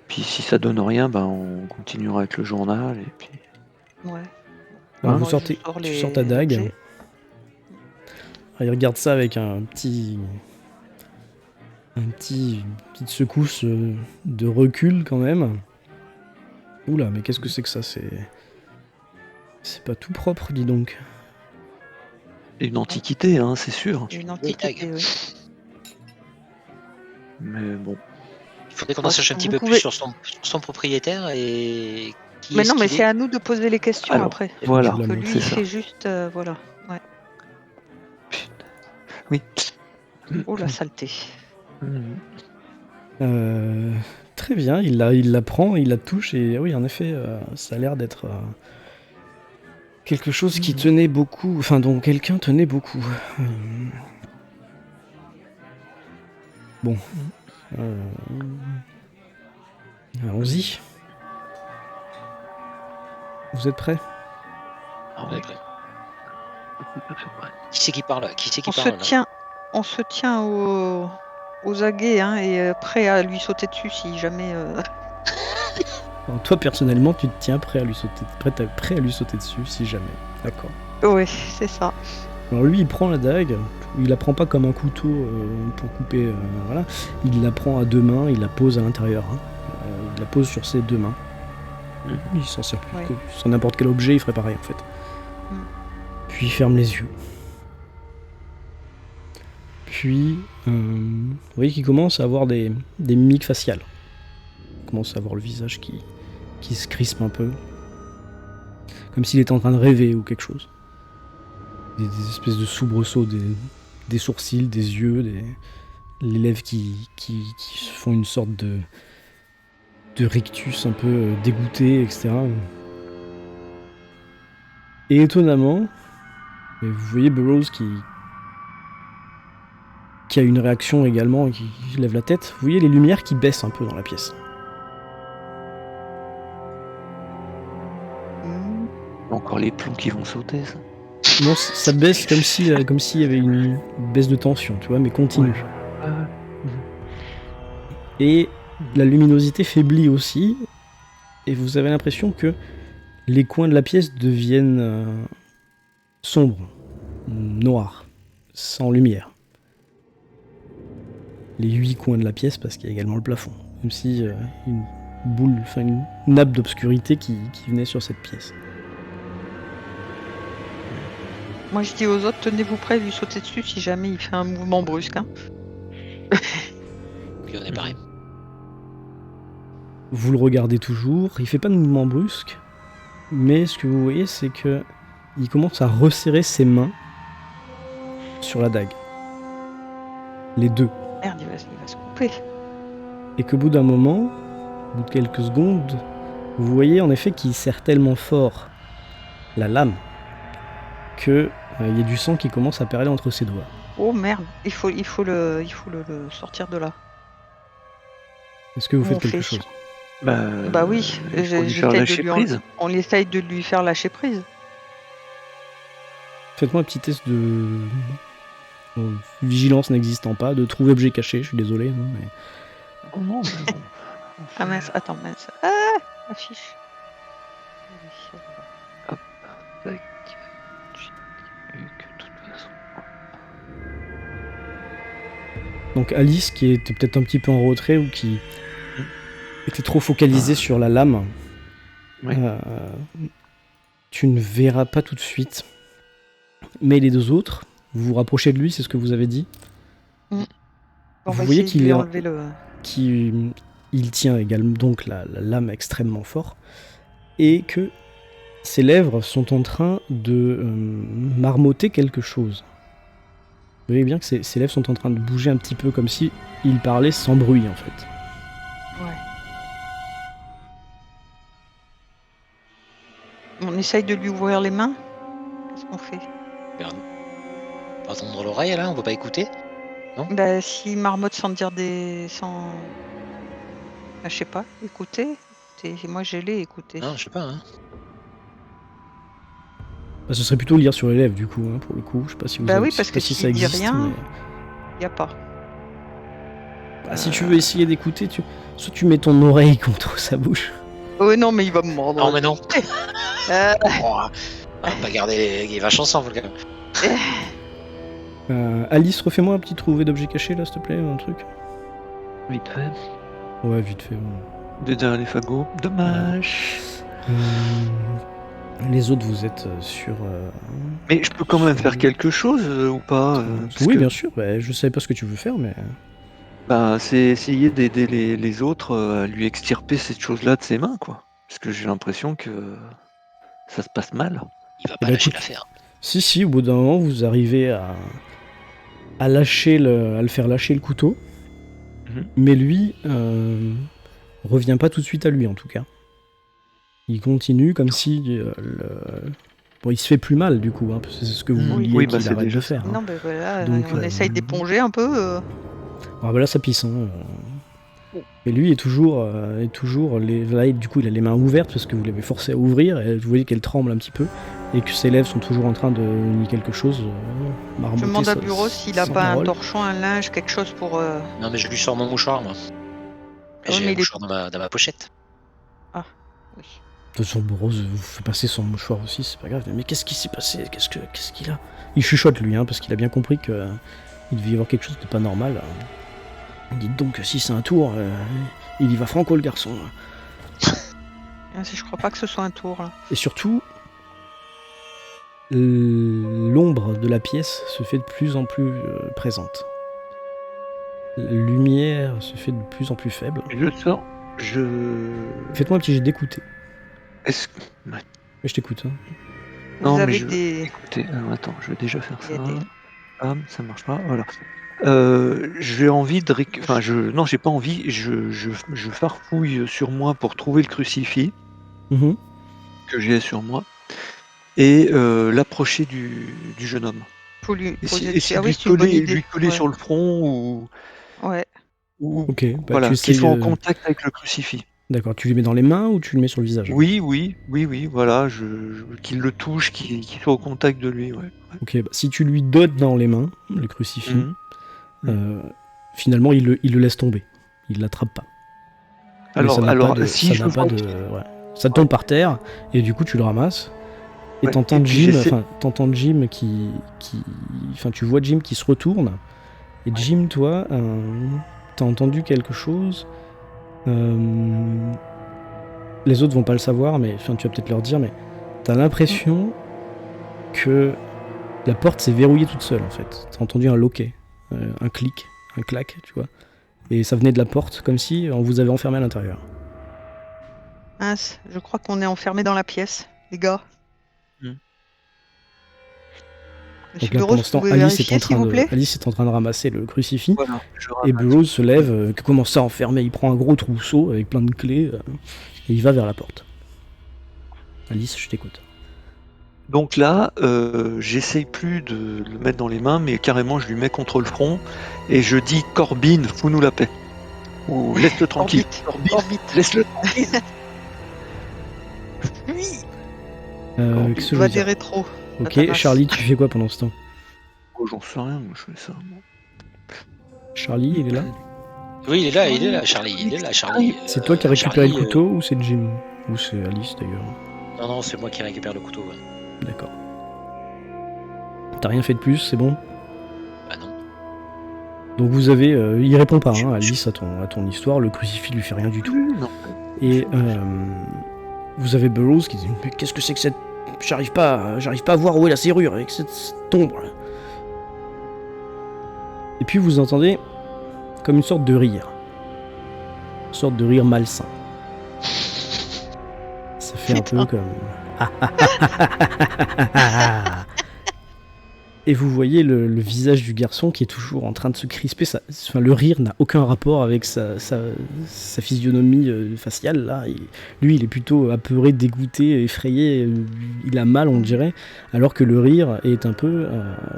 si ça donne rien, bah, on continuera avec le journal, et puis... Ouais. Alors, Moi, je sors tu sors ta dague. objets. Il regarde ça avec une petite secousse de recul quand même. Oula, mais qu'est-ce que c'est que ça? C'est pas tout propre, dis donc. Une antiquité, hein, c'est sûr. Une antiquité, oui. Mais bon. Il faudrait qu'on en sache un petit peu plus sur son propriétaire et qui Mais est-ce non, mais qu'il c'est est. à nous de poser les questions Alors, après. voilà, Que lui, c'est il ça. fait juste... voilà. Ouais. Oui. Oh, la saleté. Très bien, il la prend, il la touche, et oui, en effet, ça a l'air d'être quelque chose qui tenait beaucoup, enfin dont quelqu'un tenait beaucoup. Bon. Allons-y. Vous êtes prêts? Ah Ouais, oui, prêt. tout à fait prêt. Qui c'est qui parle? Qui c'est qui On se parle là? tient, on se tient aux aguets hein, et prêt à lui sauter dessus si jamais. Alors, toi, personnellement, tu te tiens prêt à lui sauter dessus, si jamais. D'accord. Ouais, c'est ça. Alors lui, il prend la dague, il la prend pas comme un couteau pour couper, voilà. Il la prend à deux mains, il la pose à l'intérieur. Hein. Il la pose sur ses deux mains. Il s'en sert plus Ouais. que sur n'importe quel objet, il ferait pareil en fait. Puis il ferme les yeux. Puis, vous voyez qu'il commence à avoir des mimiques faciales. Il commence à avoir le visage qui se crispe un peu. Comme s'il était en train de rêver ou quelque chose. Des espèces de soubresauts, des sourcils, des yeux, les lèvres qui se font une sorte de rictus un peu dégoûté, etc. Et étonnamment, vous voyez Burroughs qui a une réaction également et qui lève la tête. Vous voyez les lumières qui baissent un peu dans la pièce. Encore les plombs qui vont sauter, ça. Non, ça baisse comme s'il y avait une baisse de tension, tu vois, mais continue. Et la luminosité faiblit aussi, et vous avez l'impression que les coins de la pièce deviennent sombres, noirs, sans lumière. Les 8 coins de la pièce, parce qu'il y a également le plafond, comme si une boule, enfin une nappe d'obscurité qui venait sur cette pièce. Moi je dis aux autres, tenez-vous prêts à lui sauter dessus si jamais il fait un mouvement brusque. Hein. Puis on est pareil. Vous le regardez toujours, il fait pas de mouvement brusque, mais ce que vous voyez, c'est que il commence à resserrer ses mains sur la dague. Les deux. Merde, il va se couper. Et qu'au bout d'un moment, au bout de quelques secondes, vous voyez en effet qu'il serre tellement fort la lame que il y a du sang qui commence à perler entre ses doigts. Oh merde, il faut le sortir de là. Est-ce que vous Comment faites on quelque fait chose? Bah oui, il faut lui faire lâcher prise. On essaye de lui faire lâcher prise. Faites-moi un petit test de vigilance n'existant pas, de trouver objet caché, je suis désolé. Hein, mais... Oh non, mais bon. Ah mince, attends, mince. Ah, la fiche. Tac. Que de toute façon. Donc Alice, qui était peut-être un petit peu en retrait ou qui était trop focalisée sur la lame, Oui. tu ne verras pas tout de suite. Mais les deux autres, vous vous rapprochez de lui, c'est ce que vous avez dit. On Vous va voyez essayer de qu'il lui est enlever le... il tient également donc la lame extrêmement fort et que ses lèvres sont en train de marmotter quelque chose. Vous voyez bien que ses lèvres sont en train de bouger un petit peu comme si il parlait sans bruit en fait. Ouais. On essaye de lui ouvrir les mains. Qu'est-ce qu'on fait? Regarde. On va tendre l'oreille là, on peut pas écouter. Bah s'il marmotte sans dire des... sans... Bah, je sais pas, écoutez. Moi j'ai les écouté. Non, je sais pas. Hein. Bah, ce serait plutôt lire sur les lèvres du coup, hein, pour le coup. Je sais pas si vous Bah avez, oui, je parce sais pas que si s'il ça dit existe. rien, Mais... Y a pas. Bah, si tu veux essayer d'écouter, soit tu mets ton oreille contre sa bouche. Oh non, mais il va me mordre. Non, mais non. Euh, Oh, on va pas garder les vaches ensemble quand même. Alice, refais-moi un petit trouvé d'objet caché là, s'il te plaît, un truc. Vite fait. Ouais, vite fait. Ouais. De derrière les fagots. Dommage. Les autres, vous êtes sur. Mais je peux quand même faire quelque chose ou pas parce Oui, que, bien sûr. Bah, je savais pas ce que tu veux faire, mais. bah, c'est essayer d'aider les autres à lui extirper cette chose-là de ses mains, quoi. Parce que j'ai l'impression que ça se passe mal. Il va pas bah, lâcher écoute. l'affaire. Si, au bout d'un moment, vous arrivez à lâcher à le faire lâcher le couteau. Mhm. Mais lui revient pas tout de suite à lui, en tout cas. Il continue comme si bon, il se fait plus mal du coup, hein, parce que c'est ce que vous vouliez Oui, bah, qu'il c'est arrête déjà de faire. Hein. non, ben voilà, Donc, on essaye d'éponger un peu. Ah, bah là, ça pisse. Hein. Mais lui est toujours là, du coup il a les mains ouvertes parce que vous l'avez forcé à ouvrir et vous voyez qu'elle tremble un petit peu et que ses lèvres sont toujours en train de nier quelque chose. Je demande à Bureau s'il a pas un torchon, un linge, quelque chose pour. Non, mais je lui sors mon mouchoir, moi. Ah oui, J'ai mais un mouchoir dans ma pochette. Ah, oui. De toute façon, Burroughs vous fait passer son mouchoir aussi, c'est pas grave. Mais qu'est-ce qui s'est passé? Qu'est-ce qu'il a? Il chuchote lui, parce qu'il a bien compris que il devait y avoir quelque chose de pas normal. Dites donc, si c'est un tour, il y va franco le garçon. Je crois pas que ce soit un tour. Là. Et surtout, l'ombre de la pièce se fait de plus en plus présente. La lumière se fait de plus en plus faible. Je sors. Faites-moi un petit jet d'écouter. Est-ce que. Ouais. Je t'écoute. Hein. Non, Vous mais avez je. des. Écoutez, attends, je vais déjà faire ça. Des- Ça marche pas. Voilà. J'ai envie de. Enfin, non, j'ai pas envie. Je farfouille sur moi pour trouver le crucifix que j'ai sur moi et l'approcher du jeune homme. Faut lui Essayer ah de oui, c'est une bonne idée. lui coller Ouais. sur le front Ouais. ou Ok, bah voilà, tu qu'il essayes, soit en contact avec le crucifix. D'accord, tu lui mets dans les mains ou tu le mets sur le visage? Oui, voilà, qu'il le touche, qu'il soit au contact de lui, ouais. Ok, bah, si tu lui donnes dans les mains le crucifix, finalement il le laisse tomber. Il l'attrape pas. Mais ça n'a pas de, si ça je n'a pas vois de, ouais. Ça tombe par terre et du coup tu le ramasses et Ouais, t'entends et puis Jim, j'essaie- tu vois Jim qui se retourne et Jim, toi, t'as entendu quelque chose. Les autres vont pas le savoir, mais tu vas peut-être leur dire, mais t'as l'impression que la porte s'est verrouillée toute seule en fait. T'as entendu un loquet, un clic, un clac, tu vois. Et ça venait de la porte, comme si on vous avait enfermé à l'intérieur. Mince, je crois qu'on est enfermé dans la pièce, les gars. Monsieur Donc là, Burroughs, pendant ce temps, vous pouvez vérifier, s'il vous plaît? Alice est en train de ramasser le crucifix. Voilà, Et Burroughs se lève, commence à enfermer, il prend un gros trousseau avec plein de clés, et il va vers la porte. Alice, je t'écoute. Donc là, j'essaye plus de le mettre dans les mains, mais carrément je lui mets contre le front et je dis Corbin, fous-nous la paix. Ou laisse-le tranquille. Orbite. Laisse-le tranquille. Oui. Qu'est-ce que je Il veux va dire des rétros. Ok, Satanas. Charlie, tu fais quoi pendant ce temps? Oh, j'en sais rien, moi je fais ça. moi. Charlie, il est là? Oui, il est là, Charlie. Il est là, Charlie. C'est toi qui as récupéré Charlie, le couteau ou c'est Jim? Ou c'est Alice d'ailleurs? Non, c'est moi qui récupère le couteau. Ouais. D'accord. T'as rien fait de plus, c'est bon? Bah non. Donc vous avez... il répond pas, Alice, à ton histoire, le crucifix lui fait rien du tout. Non. Et vous avez Burroughs qui dit mais qu'est-ce que c'est que cette... J'arrive pas à voir où est la serrure avec cette ombre là. Et puis vous entendez comme une sorte de rire. Une sorte de rire malsain. Ça fait un peu comme... Et vous voyez le visage du garçon qui est toujours en train de se crisper. Le rire n'a aucun rapport avec sa physionomie faciale. Là. Lui, il est plutôt apeuré, dégoûté, effrayé. Il a mal, on dirait. Alors que le rire est un peu,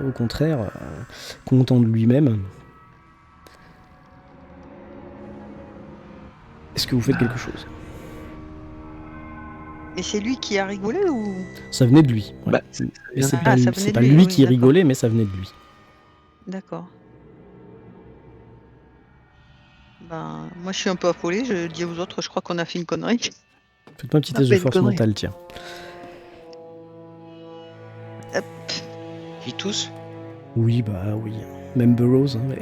au contraire, content de lui-même. Est-ce que vous faites quelque chose? Mais c'est lui qui a rigolé ou? Ça venait de lui. Ouais. Bah, Et c'est Ah, pas, ça c'est venait de pas lui, lui oui, qui d'accord. rigolait, mais ça venait de lui. D'accord. Ben, moi je suis un peu affolée, je dis aux autres, je crois qu'on a fait une connerie. Faites-moi un petit On a test fait de une force connerie. mentale, tiens. Ils tous? Oui, bah oui. Même Burroughs, mais...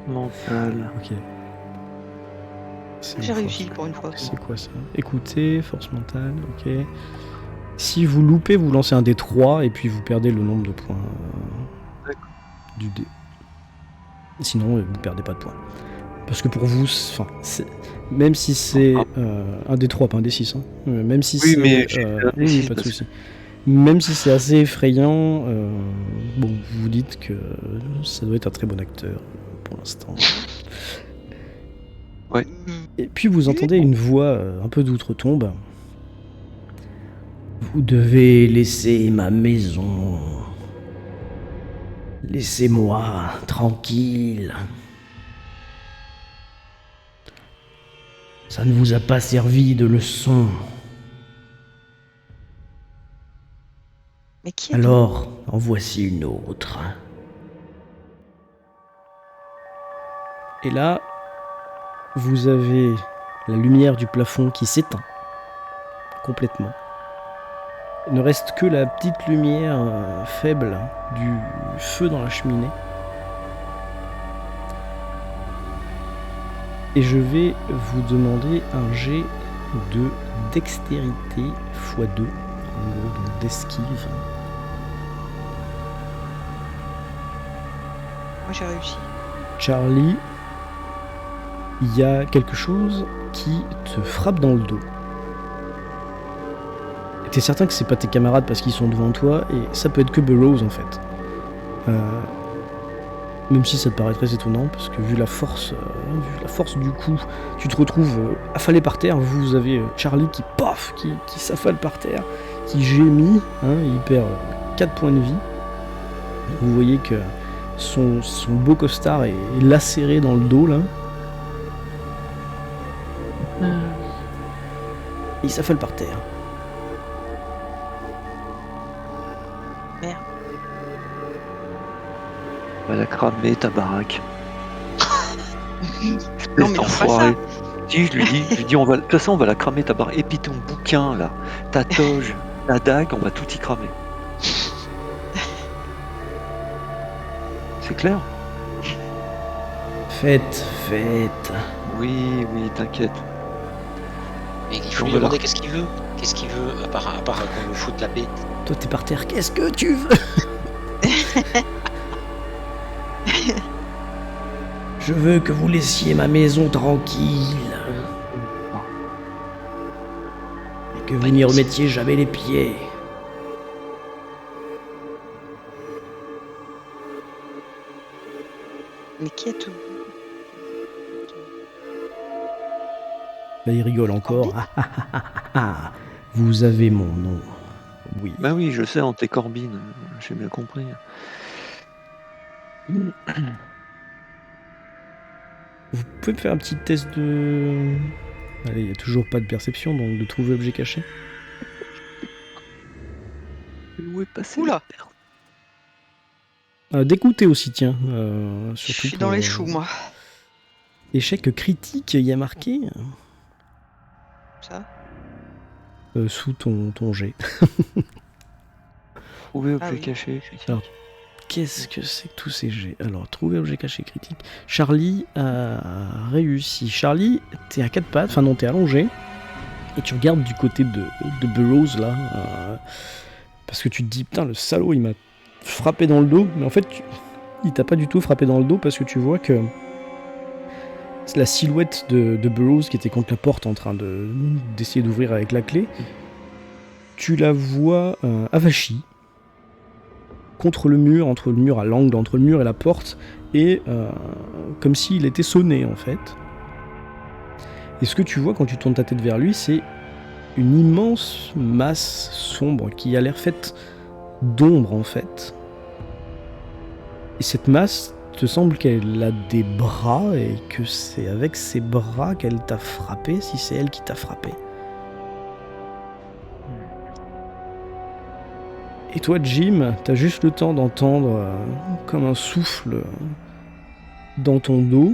Mental. Ok. C'est J'ai une réussi force. pour une fois. C'est quoi ça? Écoutez, force mentale, ok. Si vous loupez, vous lancez un dé 3 et puis vous perdez le nombre de points du dé. Sinon, vous perdez pas de points. Parce que pour vous, même si c'est un dé 3, pas un dé 6, même si Oui, c'est... mais j'ai un dé oui, 6 pas de parce souci. Même si c'est assez effrayant, bon, vous vous dites que ça doit être un très bon acteur pour l'instant. Et puis vous entendez une voix un peu d'outre-tombe. Vous devez laisser ma maison. Laissez-moi tranquille. Ça ne vous a pas servi de leçon. Mais qui est Alors, en voici une autre. Et là, vous avez la lumière du plafond qui s'éteint complètement. Il ne reste que la petite lumière faible du feu dans la cheminée. Et je vais vous demander un jet de dextérité x2, en gros, donc d'esquive. Moi j'ai réussi. Charlie, il y a quelque chose qui te frappe dans le dos. Et t'es certain que c'est pas tes camarades parce qu'ils sont devant toi, et ça peut être que Burroughs en fait. Même si ça te paraîtrait étonnant, parce que vu la force du coup, tu te retrouves affalé par terre. Vous avez Charlie qui paf, qui s'affale par terre, qui gémit, hein, il perd 4 points de vie. Vous voyez que son beau costard est lacéré dans le dos là. Il s'affale par terre. Merde. On va la cramer, ta baraque. Non, mais on fait pas ça. Si, je lui dis, de toute façon, on va la cramer, ta baraque. Et puis ton bouquin, là, ta toge, ta dague, on va tout y cramer. C'est clair? Faites. Oui, t'inquiète. Mais il faut lui demander qu'est-ce qu'il veut. Qu'est-ce qu'il veut, à part qu'on le foute la paix. Toi t'es par terre, qu'est-ce que tu veux? Je veux que vous laissiez ma maison tranquille. Et que vous n'y remettiez jamais les pieds. Mais qui est tout? Là il rigole encore. Vous avez mon nom. Oui. Bah oui, je sais, en tes corbines, j'ai bien compris. Vous pouvez me faire un petit test de... Allez, il n'y a toujours pas de perception, donc de trouver objet caché. Où est passé? Oula. D'écouter aussi, tiens. Je Surtout suis dans les choux, moi. Échec critique, il y a marqué Ça. sous ton jet. Trouver objet oui. caché. Alors, qu'est-ce que c'est que tous ces jets? Alors, trouver objet caché critique. Charlie a réussi. Charlie, t'es à 4 pattes, enfin non, t'es allongé. Et tu regardes du côté de Burroughs, là. Parce que tu te dis, putain, le salaud, il m'a frappé dans le dos. Mais en fait, il t'a pas du tout frappé dans le dos parce que tu vois que c'est la silhouette de Burroughs qui était contre la porte en train d'essayer d'ouvrir avec la clé. Tu la vois avachie contre le mur, entre le mur à l'angle, entre le mur et la porte, et comme s'il était sonné en fait. Et ce que tu vois quand tu tournes ta tête vers lui, c'est une immense masse sombre qui a l'air faite d'ombre en fait. Et cette masse te semble qu'elle a des bras et que c'est avec ses bras qu'elle t'a frappé, si c'est elle qui t'a frappé. Et toi, Jim, t'as juste le temps d'entendre comme un souffle dans ton dos.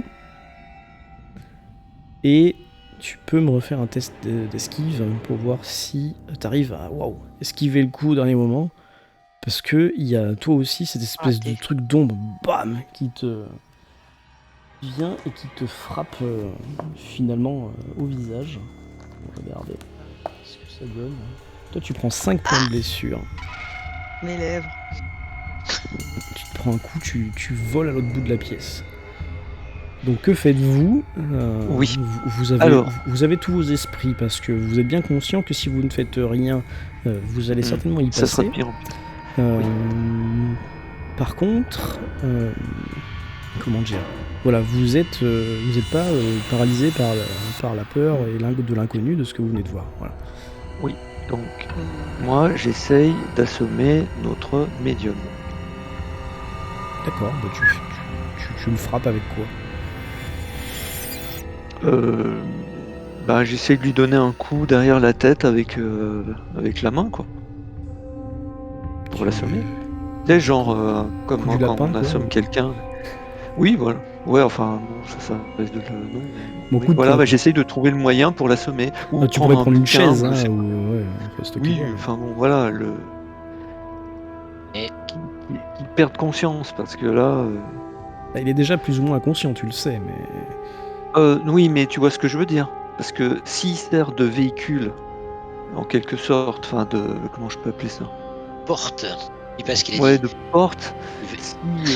Et tu peux me refaire un test d'esquive pour voir si t'arrives à esquiver le coup au dernier moment. Parce que il y a toi aussi cette espèce de truc d'ombre, bam, qui te vient et qui te frappe finalement au visage. Regardez ce que ça donne. Toi, tu prends 5 points de blessure. Mes lèvres. Tu te prends un coup, tu voles à l'autre bout de la pièce. Donc que faites-vous? Oui. Vous avez tous vos esprits parce que vous êtes bien conscient que si vous ne faites rien, vous allez certainement y passer. Ça sera de pire en pire. Oui. Par contre, comment dire? Voilà, vous êtes pas paralysé par la peur et de l'inconnu de ce que vous venez de voir. Voilà. Oui. Donc, moi, j'essaye d'assommer notre médium. D'accord, bah tu le frappes avec quoi? j'essaie de lui donner un coup derrière la tête avec la main, quoi. Pour l'assommer. Tu sais, genre, comme Coup du quand lapin, on quoi. assomme quelqu'un. Oui, voilà. Ouais, enfin, bon, ça reste de le nom. Bon, Oui, coup de voilà, poing. j'essaye de trouver le moyen pour l'assommer. Ou Tu pourrais prendre un prendre une bouquin, chaise, ou je hein, sais pas. ou ouais, enfin, c'est toi qui Oui, vois. enfin bon, voilà, Et qu'il perde conscience, parce que là... Il est déjà plus ou moins inconscient, tu le sais, mais... Oui, mais tu vois ce que je veux dire. Parce que s'il sert de véhicule, en quelque sorte, enfin comment je peux appeler ça? porte. Il passe ce qu'il a Ouais, dit. de porte, Il veut, si... il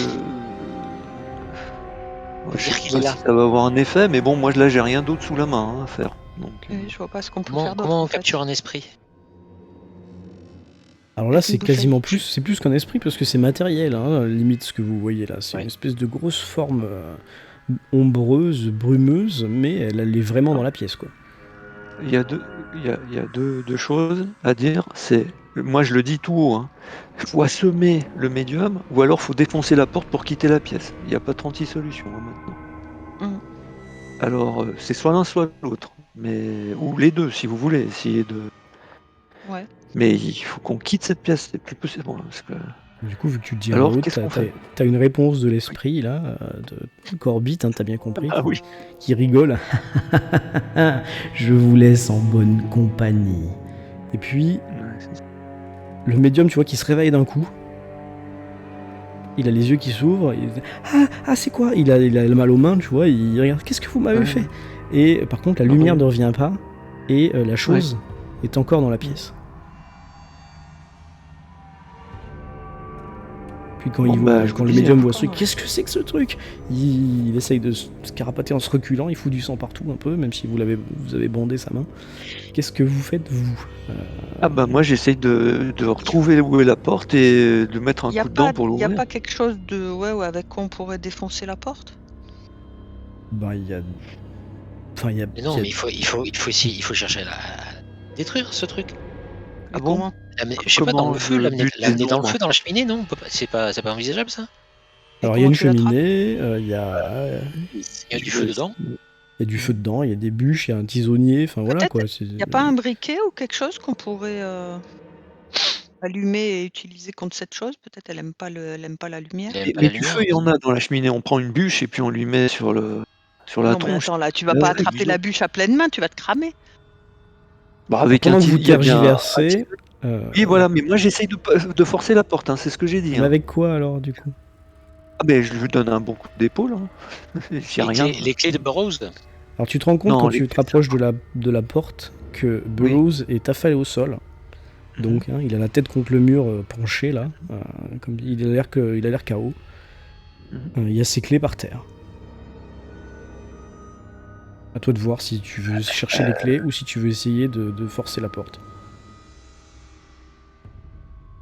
je veut sais dire qu'il pas est si là. ça va avoir un effet, mais bon, moi là j'ai rien d'autre sous la main, hein, à faire. Donc, Oui, je vois pas ce qu'on peut Comment, faire d'autre comment en on fait. capture un esprit? Alors là, Avec c'est une bouteille. quasiment plus, c'est plus qu'un esprit parce que c'est matériel, hein, limite ce que vous voyez là. C'est Ouais. une espèce de grosse forme ombreuse, brumeuse, mais elle est vraiment dans la pièce, quoi. il y a deux choses à dire. C'est, moi je le dis tout haut, hein. Faut assommer le médium, ou alors faut défoncer la porte pour quitter la pièce. Il n'y a pas 36 solutions, hein, maintenant. Mm. Alors, c'est soit l'un, soit l'autre. Ou les deux, si vous voulez, essayer de... Ouais. Mais il faut qu'on quitte cette pièce, c'est plus possible. Bon, parce que... Du coup, vu que tu le dis à Alors, haute, qu'est-ce qu'on fait? t'as une réponse de l'esprit là, de Corbit, hein, t'as bien compris, Ah oui. qui rigole. Je vous laisse en bonne compagnie. Et puis, le médium, tu vois, qui se réveille d'un coup. Il a les yeux qui s'ouvrent. C'est quoi il a le mal aux mains, tu vois. Il regarde. Qu'est-ce que vous m'avez Ouais. fait? Et par contre, la lumière ne revient pas. Et la chose est encore dans la pièce. Puis quand, quand le médium voit ce truc, qu'est-ce que c'est que ce truc? Il essaye de se carapater en se reculant. Il fout du sang partout un peu, même si vous avez bandé sa main. Qu'est-ce que vous faites, vous? Moi j'essaye de retrouver où est la porte et de mettre un coup de dent pour Il n'y a l'ouvrir. pas quelque chose de avec quoi on pourrait défoncer la porte? Il y a... Enfin, il y a... Mais non, mais il faut chercher à détruire ce truc. Mais comment? Je sais pas, dans le feu, l'amener dans le l'ombre. feu, dans la cheminée, non? On peut pas, c'est pas envisageable ça? Alors il y a une cheminée, il y a... Il y a du feu dedans. Il y a du feu dedans, il y a des bûches, il y a un tisonnier, enfin voilà quoi. Il n'y a pas un briquet ou quelque chose qu'on pourrait allumer et utiliser contre cette chose? Peut-être elle aime pas la lumière. Mais du feu, il y en a dans la cheminée. On prend une bûche et puis on lui met sur la Non mais tronche. attends, là tu vas pas attraper la bûche à pleine main, tu vas te cramer. Avec un vous il y a bien tergiversez... Oui, voilà, mais moi j'essaye de forcer la porte, hein, c'est ce que j'ai dit. Mais avec quoi alors du coup? Je lui donne un bon coup d'épaule. Hein. Les clés de Burroughs. Alors tu te rends compte quand tu te rapproches de la porte que Burroughs est affalé au sol. Donc il a la tête contre le mur penché là. Comme il a l'air KO. Il y a ses clés par terre. À toi de voir si tu veux chercher les clés ou si tu veux essayer de forcer la porte.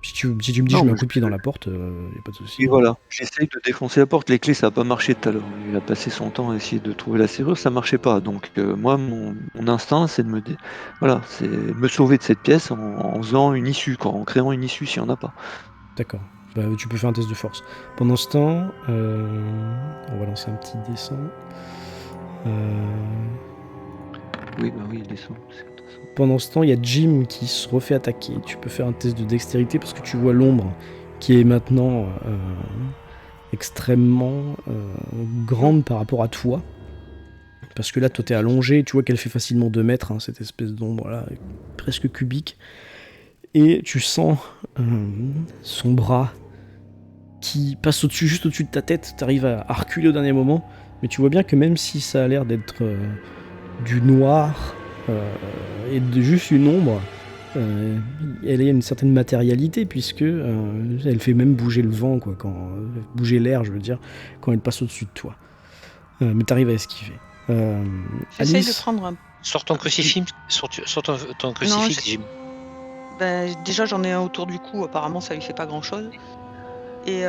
Si tu me dis je mets un coup de pied dans la porte, y a pas de souci. Et voilà, j'essaye de défoncer la porte. Les clés, ça n'a pas marché tout à l'heure. Il a passé son temps à essayer de trouver la serrure, ça marchait pas. Donc moi, mon instinct, c'est de me sauver de cette pièce en faisant une issue, en créant une issue s'il n'y en a pas. D'accord. Tu peux faire un test de force. Pendant ce temps, on va lancer un petit dessin. Oui, descend. Pendant ce temps, il y a Jim qui se refait attaquer. Tu peux faire un test de dextérité parce que tu vois l'ombre qui est maintenant extrêmement grande par rapport à toi. Parce que là, toi, t'es allongé, tu vois qu'elle fait facilement 2 mètres, hein, cette espèce d'ombre là, presque cubique. Et tu sens son bras qui passe juste au-dessus de ta tête. T'arrives à reculer au dernier moment, mais tu vois bien que même si ça a l'air d'être du noir et de juste une ombre, elle a une certaine matérialité puisque elle fait même bouger le vent, quoi, bouger l'air, je veux dire, quand elle passe au-dessus de toi. Mais t'arrives à esquiver. J'essaye Alice, de prendre un... Sors ton crucifix, ton crucifix, Jim. Déjà j'en ai un autour du cou, apparemment ça lui fait pas grand chose. Et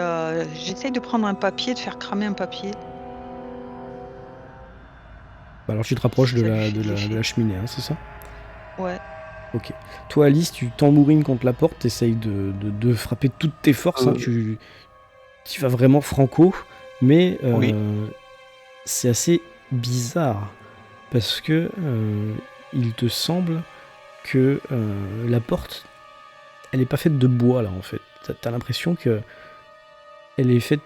j'essaye de prendre un papier, de faire cramer un papier. Alors tu te rapproches de la cheminée, hein, c'est ça? Ouais. Ok. Toi, Alice, tu t'embourrines contre la porte, t'essayes de frapper toutes tes forces, hein, tu vas vraiment franco, mais c'est assez bizarre parce que il te semble que la porte, elle n'est pas faite de bois là en fait. T'as l'impression que elle est faite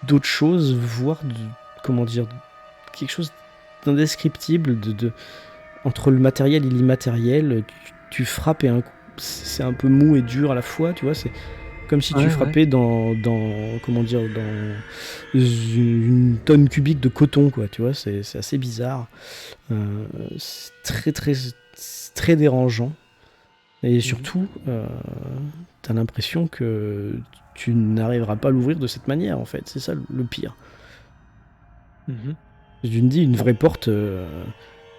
d'autres choses, voire comment dire, quelque chose d'indescriptible, entre le matériel et l'immatériel. Tu frappes et c'est un peu mou et dur à la fois, tu vois. C'est comme si tu frappais dans comment dire, dans une tonne cubique de coton, quoi. Tu vois, c'est assez bizarre. C'est très dérangeant. Et surtout, t'as l'impression que tu n'arriveras pas à l'ouvrir de cette manière, en fait. C'est ça le pire. Je me dis, une vraie porte,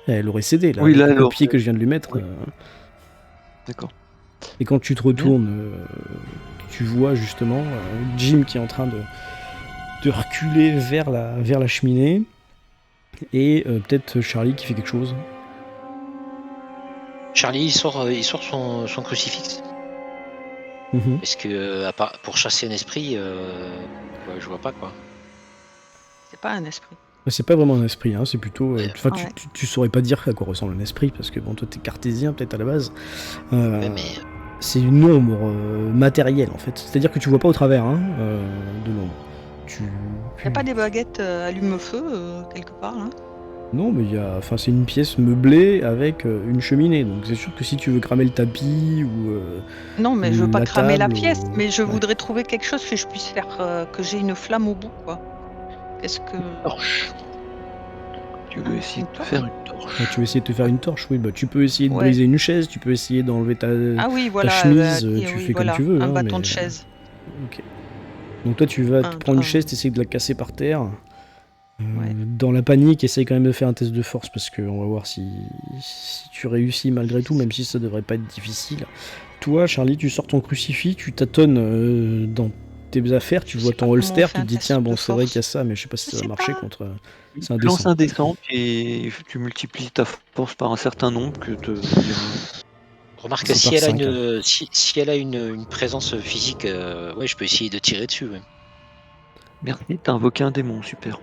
elle aurait cédé, là, Oui, là, avec elle le pied aurait- que je viens de lui mettre. Oui. D'accord. Et quand tu te retournes, tu vois justement Jim qui est en train de reculer vers la cheminée, et peut-être Charlie qui fait quelque chose. Charlie, il sort son crucifix. Mhm. Parce que pour chasser un esprit, je vois pas quoi. C'est pas un esprit. Mais c'est pas vraiment un esprit, hein, c'est plutôt. Enfin, Ouais. tu saurais pas dire à quoi ressemble un esprit, parce que bon, toi t'es cartésien peut-être à la base. Ouais, mais C'est une ombre matérielle en fait. C'est-à-dire que tu vois pas au travers de l'ombre. Y a pas des baguettes allume-feu quelque part là? Non, mais c'est une pièce meublée avec une cheminée. Donc c'est sûr que si tu veux cramer le tapis ou Non, mais je veux pas la cramer la table, pièce, mais je ouais. voudrais trouver quelque chose que je puisse faire, que j'ai une flamme au bout, quoi. Qu'est-ce que... Torche. Tu veux essayer une de te torche faire une torche. Tu veux essayer de te faire une torche, oui, bah tu peux essayer de Ouais. briser une chaise, tu peux essayer d'enlever ta Ah oui, voilà. chemise, oui, tu oui, fais voilà, comme tu veux. un hein, bâton mais, de chaise. Ok. Donc toi tu vas te prendre une un- chaise, t'essayes de la casser par terre. Ouais. Dans la panique, essaye quand même de faire un test de force parce qu'on va voir si tu réussis malgré tout, même si ça devrait pas être difficile. Toi, Charlie, tu sors ton crucifix, tu tâtonnes dans tes affaires, tu Je vois sais ton pas comment on holster, fait tu un te dis test tiens, bon, de c'est vrai force. qu'il y a ça, mais je sais pas si Je ça va sais marcher pas. contre. C'est Tu un lances dessin. un dessin et tu multiplies ta force par un certain nombre que te. remarque, C'est si par elle a 5, si elle a une présence physique, ouais, je peux essayer de tirer dessus. Ouais. Merci, t'as invoqué un démon, super.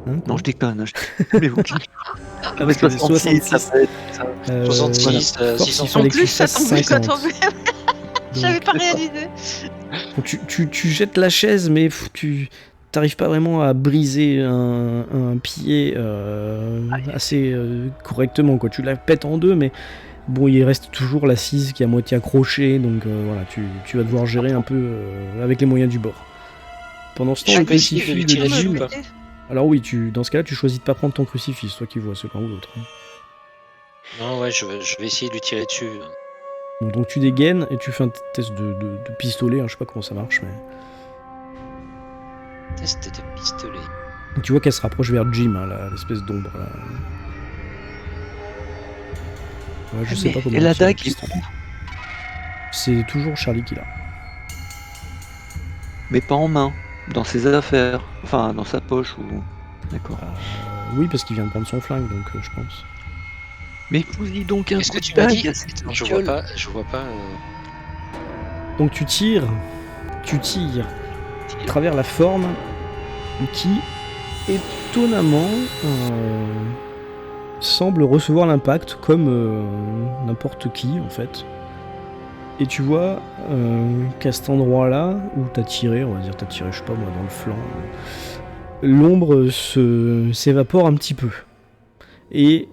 Hein, Non, quoi je déconne. Mais vous Ah, parce que c'est 66. ça peut être ça. 66, Force, il 600. fallait En que tu plus, ça fasses tombait, 50. J'avais Donc, pas c'est ça. réalisé. donc tu jettes la chaise, mais tu t'arrives pas vraiment à briser un pied assez correctement, quoi. Tu la pètes en deux, mais bon, il reste toujours l'assise qui est à moitié accrochée, donc voilà, tu vas devoir gérer un peu avec les moyens du bord. Pendant ce temps, Je le peux essayer de crucifix lui de tirer dessus, Jim. quoi. Alors oui, dans ce cas-là, tu choisis de pas prendre ton crucifix, toi qui vois, c'est l'un ou l'autre. hein. Non, ouais, je vais essayer de lui tirer dessus. Bon, donc tu dégaines et tu fais un test de pistolet, hein, je sais pas comment ça marche, mais Test de pistolet. tu vois qu'elle se rapproche vers Jim, hein, l'espèce d'ombre. Là. Ouais, je sais pas comment. Et la on tire le dague est pistolet. où? C'est toujours Charlie qui l'a. Mais pas en main, dans ses affaires, enfin dans sa poche ou. D'accord. Oui, parce qu'il vient de prendre son flingue, donc je pense. Mais fous-y donc un Qu'est-ce coup que de tu m'as dit dague à cette Je vois gueule. pas. Je vois pas. Donc tu tires à travers la forme qui, étonnamment, semble recevoir l'impact comme n'importe qui en fait. Et tu vois qu'à cet endroit-là où t'as tiré, on va dire t'as tiré, je sais pas moi, dans le flanc, l'ombre s'évapore un petit peu. Et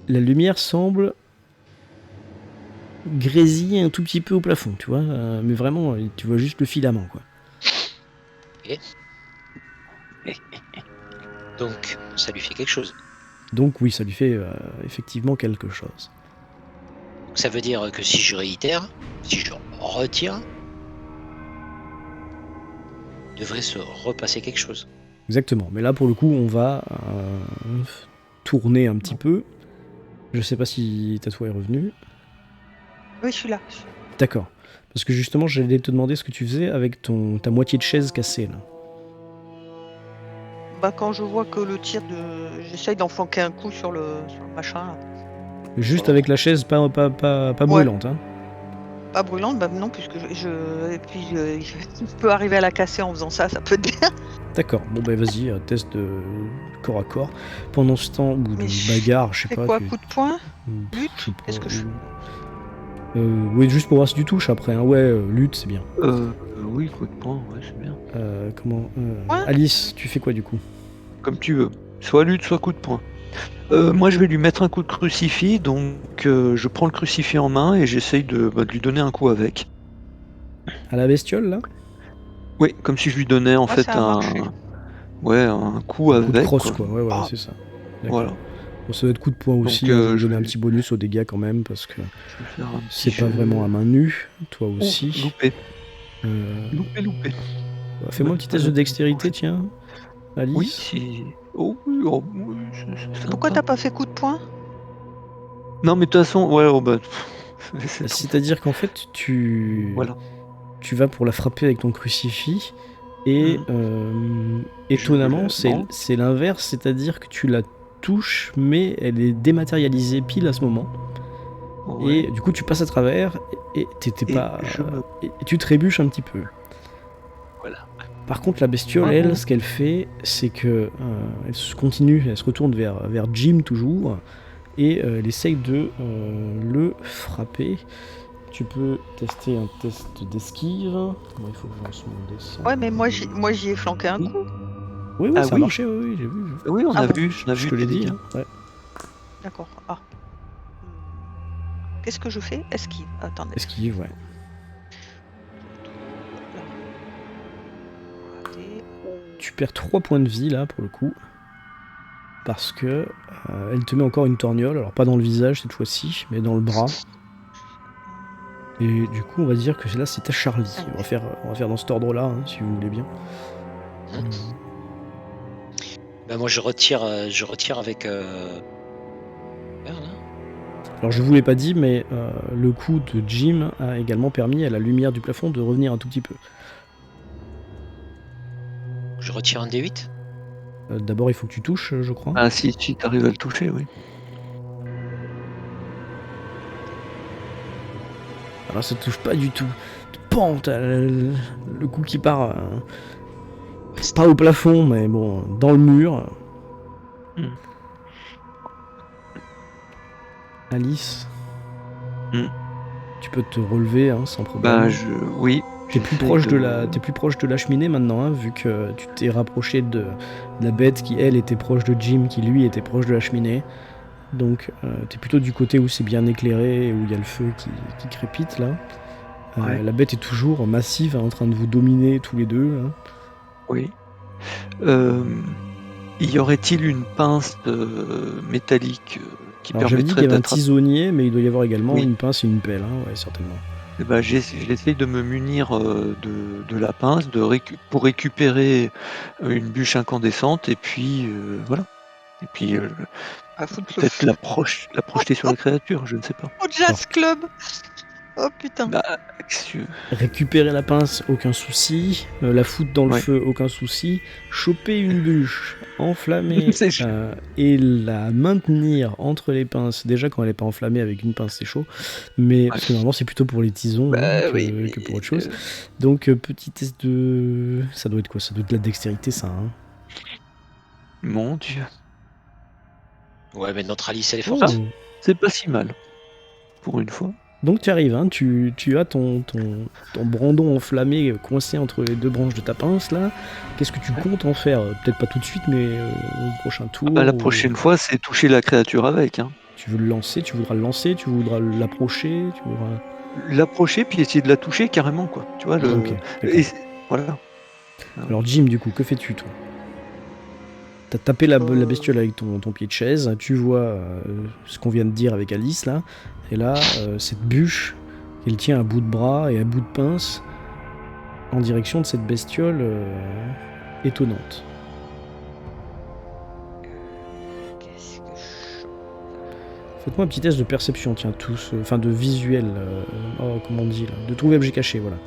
la lumière semble grésiller un tout petit peu au plafond, tu vois, mais vraiment, tu vois juste le filament, quoi. Donc, ça lui fait quelque chose. Donc oui, ça lui fait effectivement quelque chose. Donc, ça veut dire que si je réitère, si je retire, il devrait se repasser quelque chose. Exactement, mais là pour le coup, on va tourner un petit peu. Je sais pas si Tatoué est revenu. Oui, je suis là. D'accord. Parce que justement, j'allais te demander ce que tu faisais avec ta moitié de chaise cassée, là. Bah, quand je vois que le tir de... J'essaye d'enfoncer un coup sur le machin, là. Juste avec la chaise pas brûlante, hein. Pas brûlante, bah non, puisque et puis je peux arriver à la casser en faisant ça, ça peut être bien. D'accord, bon bah vas-y, test de corps à corps. Pendant ce temps, ou de Mais bagarre, je sais C'est pas. quoi, tu- coup de poing? Pff, Lutte je sais pas, Qu'est-ce que je fais? Oui, juste pour voir si tu touches après. Hein. Ouais, lutte, c'est bien. Oui, coup de poing, ouais, c'est bien. Comment Ouais. Alice, tu fais quoi du coup? Comme tu veux. Soit lutte, soit coup de poing. Moi, je vais lui mettre un coup de crucifix, donc je prends le crucifix en main et j'essaye de lui donner un coup avec. À la bestiole là? Oui, comme si je lui donnais en Moi, fait ça a marché. un coup Un coup de avec, crosse quoi. quoi, ouais, voilà, Ah, c'est ça. D'accord. voilà. Bon, ça doit être coup de poing aussi, Donc, hein, de lui je donner un vais, petit bonus aux dégâts quand même, parce que je vais faire un petit c'est pas jet. vraiment à main nue, toi Oh, aussi. loupé, Euh, loupé. bah, fais-moi un petit test de dextérité, tiens, Alice. Oui, si. Oh oui, c'est Pourquoi sympa. t'as pas fait coup de poing? Non, mais de toute façon, ouais, oh, bah, laissez tomber. C'est-à-dire qu'en fait, tu Voilà. vas pour la frapper avec ton crucifix, et étonnamment, Je lance. c'est l'inverse, c'est-à-dire que tu la touches, mais elle est dématérialisée pile à ce moment. Ouais. Et du coup, tu passes à travers et t'étais Et pas. je me. Et tu trébuches un petit peu. Voilà. Par contre, la bestiole, Bravo. elle, ce qu'elle fait, c'est que elle se continue, elle se retourne vers Jim toujours, et elle essaye de le frapper. Tu peux tester un test d'esquive. Bon, il faut que je lance mon dessin. Ouais, mais moi, j'y ai flanqué un Oui. coup. Oui, Ah ça a oui. marché, oui, j'ai vu. Oui, on Ah a bon. vu, on a Je vu te l'ai tes dit. dégâts. Hein. Ouais. D'accord. Ah. Qu'est-ce que je fais? Esquive. Attendez. Esquive, ouais. Raté. Tu perds 3 points de vie là pour le coup. Parce que elle te met encore une torgnole, alors pas dans le visage cette fois-ci, mais dans le bras. Et du coup, on va dire que là c'est à Charlie. On va faire dans cet ordre-là, hein, si vous voulez bien. Ben moi je retire avec. Merde, hein. Alors je vous l'ai pas dit, mais le coup de Jim a également permis à la lumière du plafond de revenir un tout petit peu. Je retire un D8. D'abord, il faut que tu touches, je crois. Ah, si t'arrives à le toucher, oui. Alors ça touche pas du tout. Pan, t'as le coup qui part, pas au plafond, mais bon, dans le mur. Mm. Alice, Mm. tu peux te relever hein, sans problème. Bah, oui. T'es plus proche de la cheminée maintenant, hein, vu que tu t'es rapproché de la bête qui, elle, était proche de Jim, qui, lui, était proche de la cheminée. Donc, t'es plutôt du côté où c'est bien éclairé et où il y a le feu qui crépite, là. Ouais. La bête est toujours massive, hein, en train de vous dominer tous les deux. Hein. Oui. Y aurait-il une pince métallique qui Alors, j'avais dit qu'il y permettrait avait un d'attraper... tisonnier, mais il doit y avoir également Oui. une pince et une pelle, hein, ouais, certainement. Eh ben, j'essaye de me munir de la pince pour récupérer une bûche incandescente et puis voilà. Et puis Foutre le peut-être feu. la projeter sur la créature, je ne sais pas. Au jazz club. Oh putain. Bah, Récupérer la pince, aucun souci. La foutre dans le Ouais. feu, aucun souci. Choper une bûche enflammée C'est chaud. et la maintenir entre les pinces. Déjà, quand elle n'est pas enflammée avec une pince, c'est chaud. Mais parce que normalement, c'est plutôt pour les tisons hein, que pour autre chose. Donc, petit test de. Ça doit être quoi? Ça doit être de la dextérité, ça. Hein. Mon Dieu. Ouais, mais notre Alice elle est forte. Oh. C'est pas si mal. Pour une fois. Donc tu arrives, hein, tu as ton brandon enflammé coincé entre les deux branches de ta pince là. Qu'est-ce que tu comptes en faire? Peut-être pas tout de suite, mais au prochain tour. La prochaine fois, c'est toucher la créature avec. Hein. Tu veux le lancer, tu voudras le lancer, tu voudras l'approcher, tu voudras... L'approcher puis essayer de la toucher carrément quoi. Tu vois Ok, voilà. Alors Jim, du coup, que fais-tu toi? T'as tapé la bestiole avec ton pied de chaise, tu vois ce qu'on vient de dire avec Alice là, et là, cette bûche, elle tient à bout de bras et à bout de pince en direction de cette bestiole étonnante. Qu'est-ce que je... Faites-moi un petit test de perception, tiens, tous, enfin de visuel, comment on dit là, de trouver objet caché, voilà.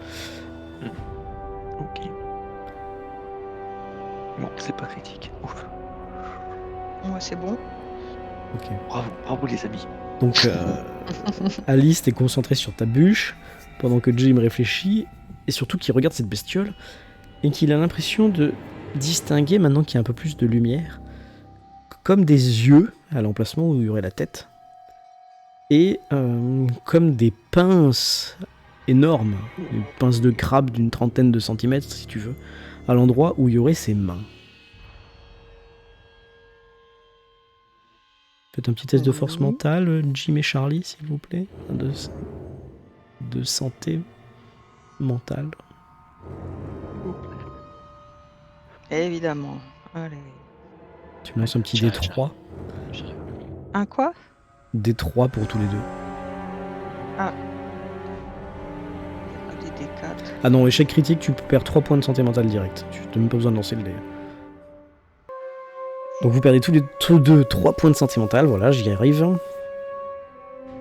Ok. Bon, c'est pas critique. Ouf. Ouais, c'est bon. Ok. Bravo les amis. Donc, Alice, t'es concentrée sur ta bûche, pendant que Jim réfléchit, et surtout qu'il regarde cette bestiole, et qu'il a l'impression de distinguer, maintenant qu'il y a un peu plus de lumière, comme des yeux à l'emplacement où il y aurait la tête, et comme des pinces énormes, une pince de crabe d'une 30aine de centimètres si tu veux, à l'endroit où il y aurait ses mains. Faites un petit test de force mentale, Jim et Charlie, s'il vous plaît, de santé mentale. Évidemment. Allez. Tu me laisses un petit D3. Un quoi? D3 pour tous les deux. Ah. Il y a que des D4. Ah non, échec critique, tu perds 3 points de santé mentale direct. Tu n'as même pas besoin de lancer le dé. Donc vous perdez tous deux 3 points de santé mentale, voilà, j'y arrive.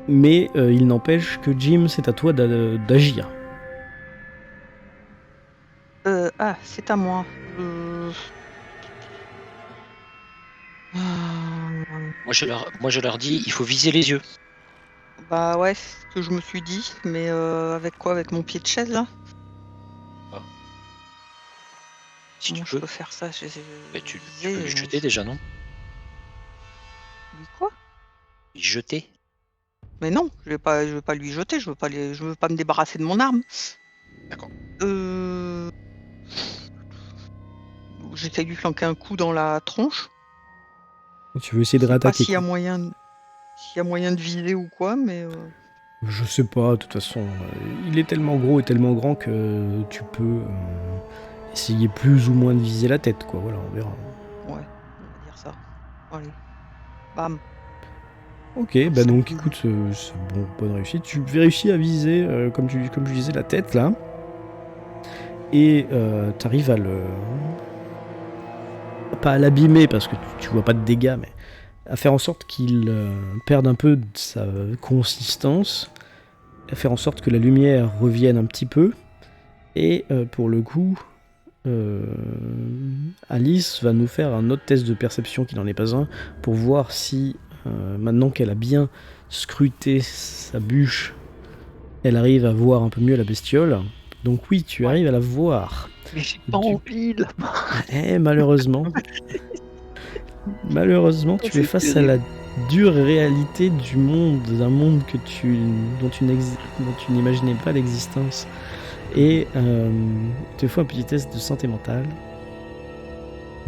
Mais il n'empêche que Jim, c'est à toi d'agir. C'est à moi. Moi je leur dis, il faut viser les yeux. Bah ouais, c'est ce que je me suis dit, mais avec quoi? Avec mon pied de chaise là? Si Comment tu je peux. peux faire ça? Mais tu peux lui jeter déjà, non? Lui quoi? Lui jeter? Mais non, je vais pas lui jeter, je veux pas me débarrasser de mon arme. D'accord. J'essaie de lui flanquer un coup dans la tronche. Tu veux essayer de Je sais pas réattaquer s'il y a moyen de viser ou quoi, mais Je sais pas, de toute façon, il est tellement gros et tellement grand que tu peux essayer plus ou moins de viser la tête, quoi, voilà, on verra. ouais, on va dire ça. Allez. Bam. Ok, bah donc écoute, c'est bon, bonne réussite. Tu réussis à viser, comme tu disais, la tête, là. Et t'arrives à le... Pas à l'abîmer, parce que tu vois pas de dégâts, mais à faire en sorte qu'il perde un peu de sa consistance, à faire en sorte que la lumière revienne un petit peu, et pour le coup, Alice va nous faire un autre test de perception qui n'en est pas un, pour voir si, maintenant qu'elle a bien scruté sa bûche, elle arrive à voir un peu mieux la bestiole. Donc oui, tu arrives à la voir. Mais j'ai pas envie là. Malheureusement. Malheureusement, tu es face à la dure réalité du monde, d'un monde dont tu n'imaginais pas l'existence. Et il te faut un petit test de santé mentale.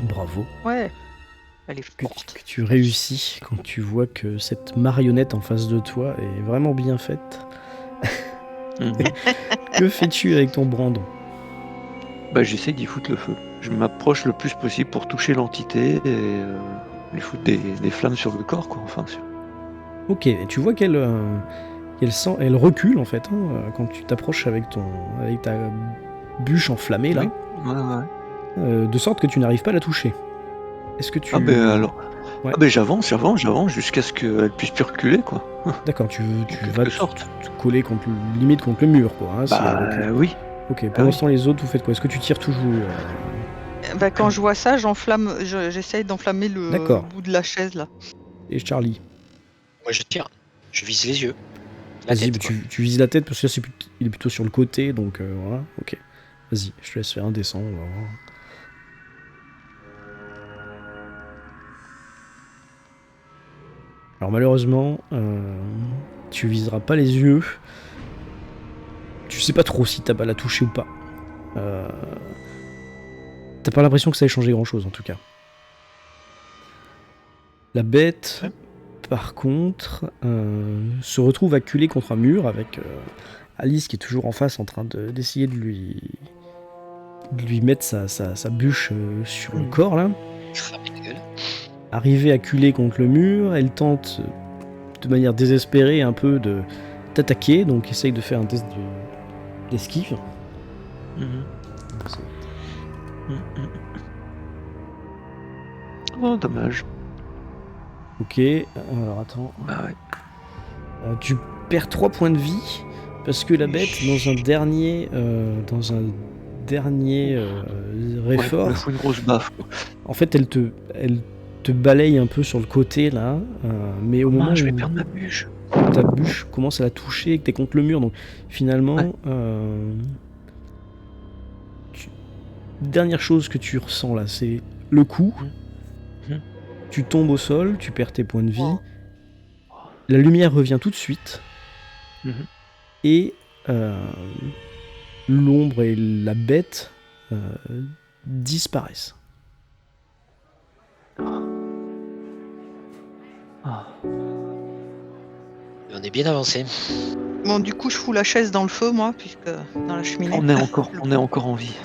Bravo. Ouais. Elle est forte. Que tu réussis quand tu vois que cette marionnette en face de toi est vraiment bien faite. Que fais-tu avec ton brandon? Bah, j'essaie d'y foutre le feu. Je m'approche le plus possible pour toucher l'entité et lui foutre des flammes sur le corps, quoi. Enfin, Ok, et tu vois qu'elle recule en fait quand tu t'approches avec ta bûche enflammée là, ouais. de sorte que tu n'arrives pas à la toucher. Est-ce que tu... Ah ben alors, Ouais. ah ben j'avance jusqu'à ce qu'elle puisse plus reculer, quoi. D'accord, tu vas quelque sorte. te coller limite contre le mur, quoi. Hein, si elle Bah recule. oui. Ok, pendant oui. ce temps, les autres, vous faites quoi? Est-ce que tu tires toujours Bah, quand je vois ça, j'essaye d'enflammer le D'accord. bout de la chaise là. Et Charlie? Moi je tire, je vise les yeux. La Vas-y, tête, quoi. tu vises la tête parce que là, il est plutôt sur le côté, donc voilà, ok. Vas-y, je te laisse faire un descend, on va voir. Alors malheureusement, tu viseras pas les yeux. Tu sais pas trop si t'as pas la toucher ou pas. T'as pas l'impression que ça ait changé grand chose en tout cas. La bête, par contre, se retrouve acculée contre un mur avec Alice qui est toujours en face en train d'essayer de lui mettre sa bûche sur le corps là. Cramer la gueule. Arrivée acculée contre le mur, elle tente de manière désespérée un peu de t'attaquer, donc essaye de faire un test d'esquive. Oh, dommage. Ok, alors attends. Ah ouais. Tu perds 3 points de vie parce que la bête, dans un dernier effort, Elle fout une grosse baffe, quoi. en fait, elle te balaye un peu sur le côté là, mais au moment je vais où perdre ma bûche. ta bûche commence à la toucher et que t'es contre le mur, donc finalement, dernière chose que tu ressens là, c'est le coup. Mhm. Tu tombes au sol, tu perds tes points de vie. La lumière revient tout de suite. Mhm. Et l'ombre et la bête disparaissent. Ah. On est bien avancé. Bon, du coup, je fous la chaise dans le feu, moi, puisque dans la cheminée. On est encore en vie.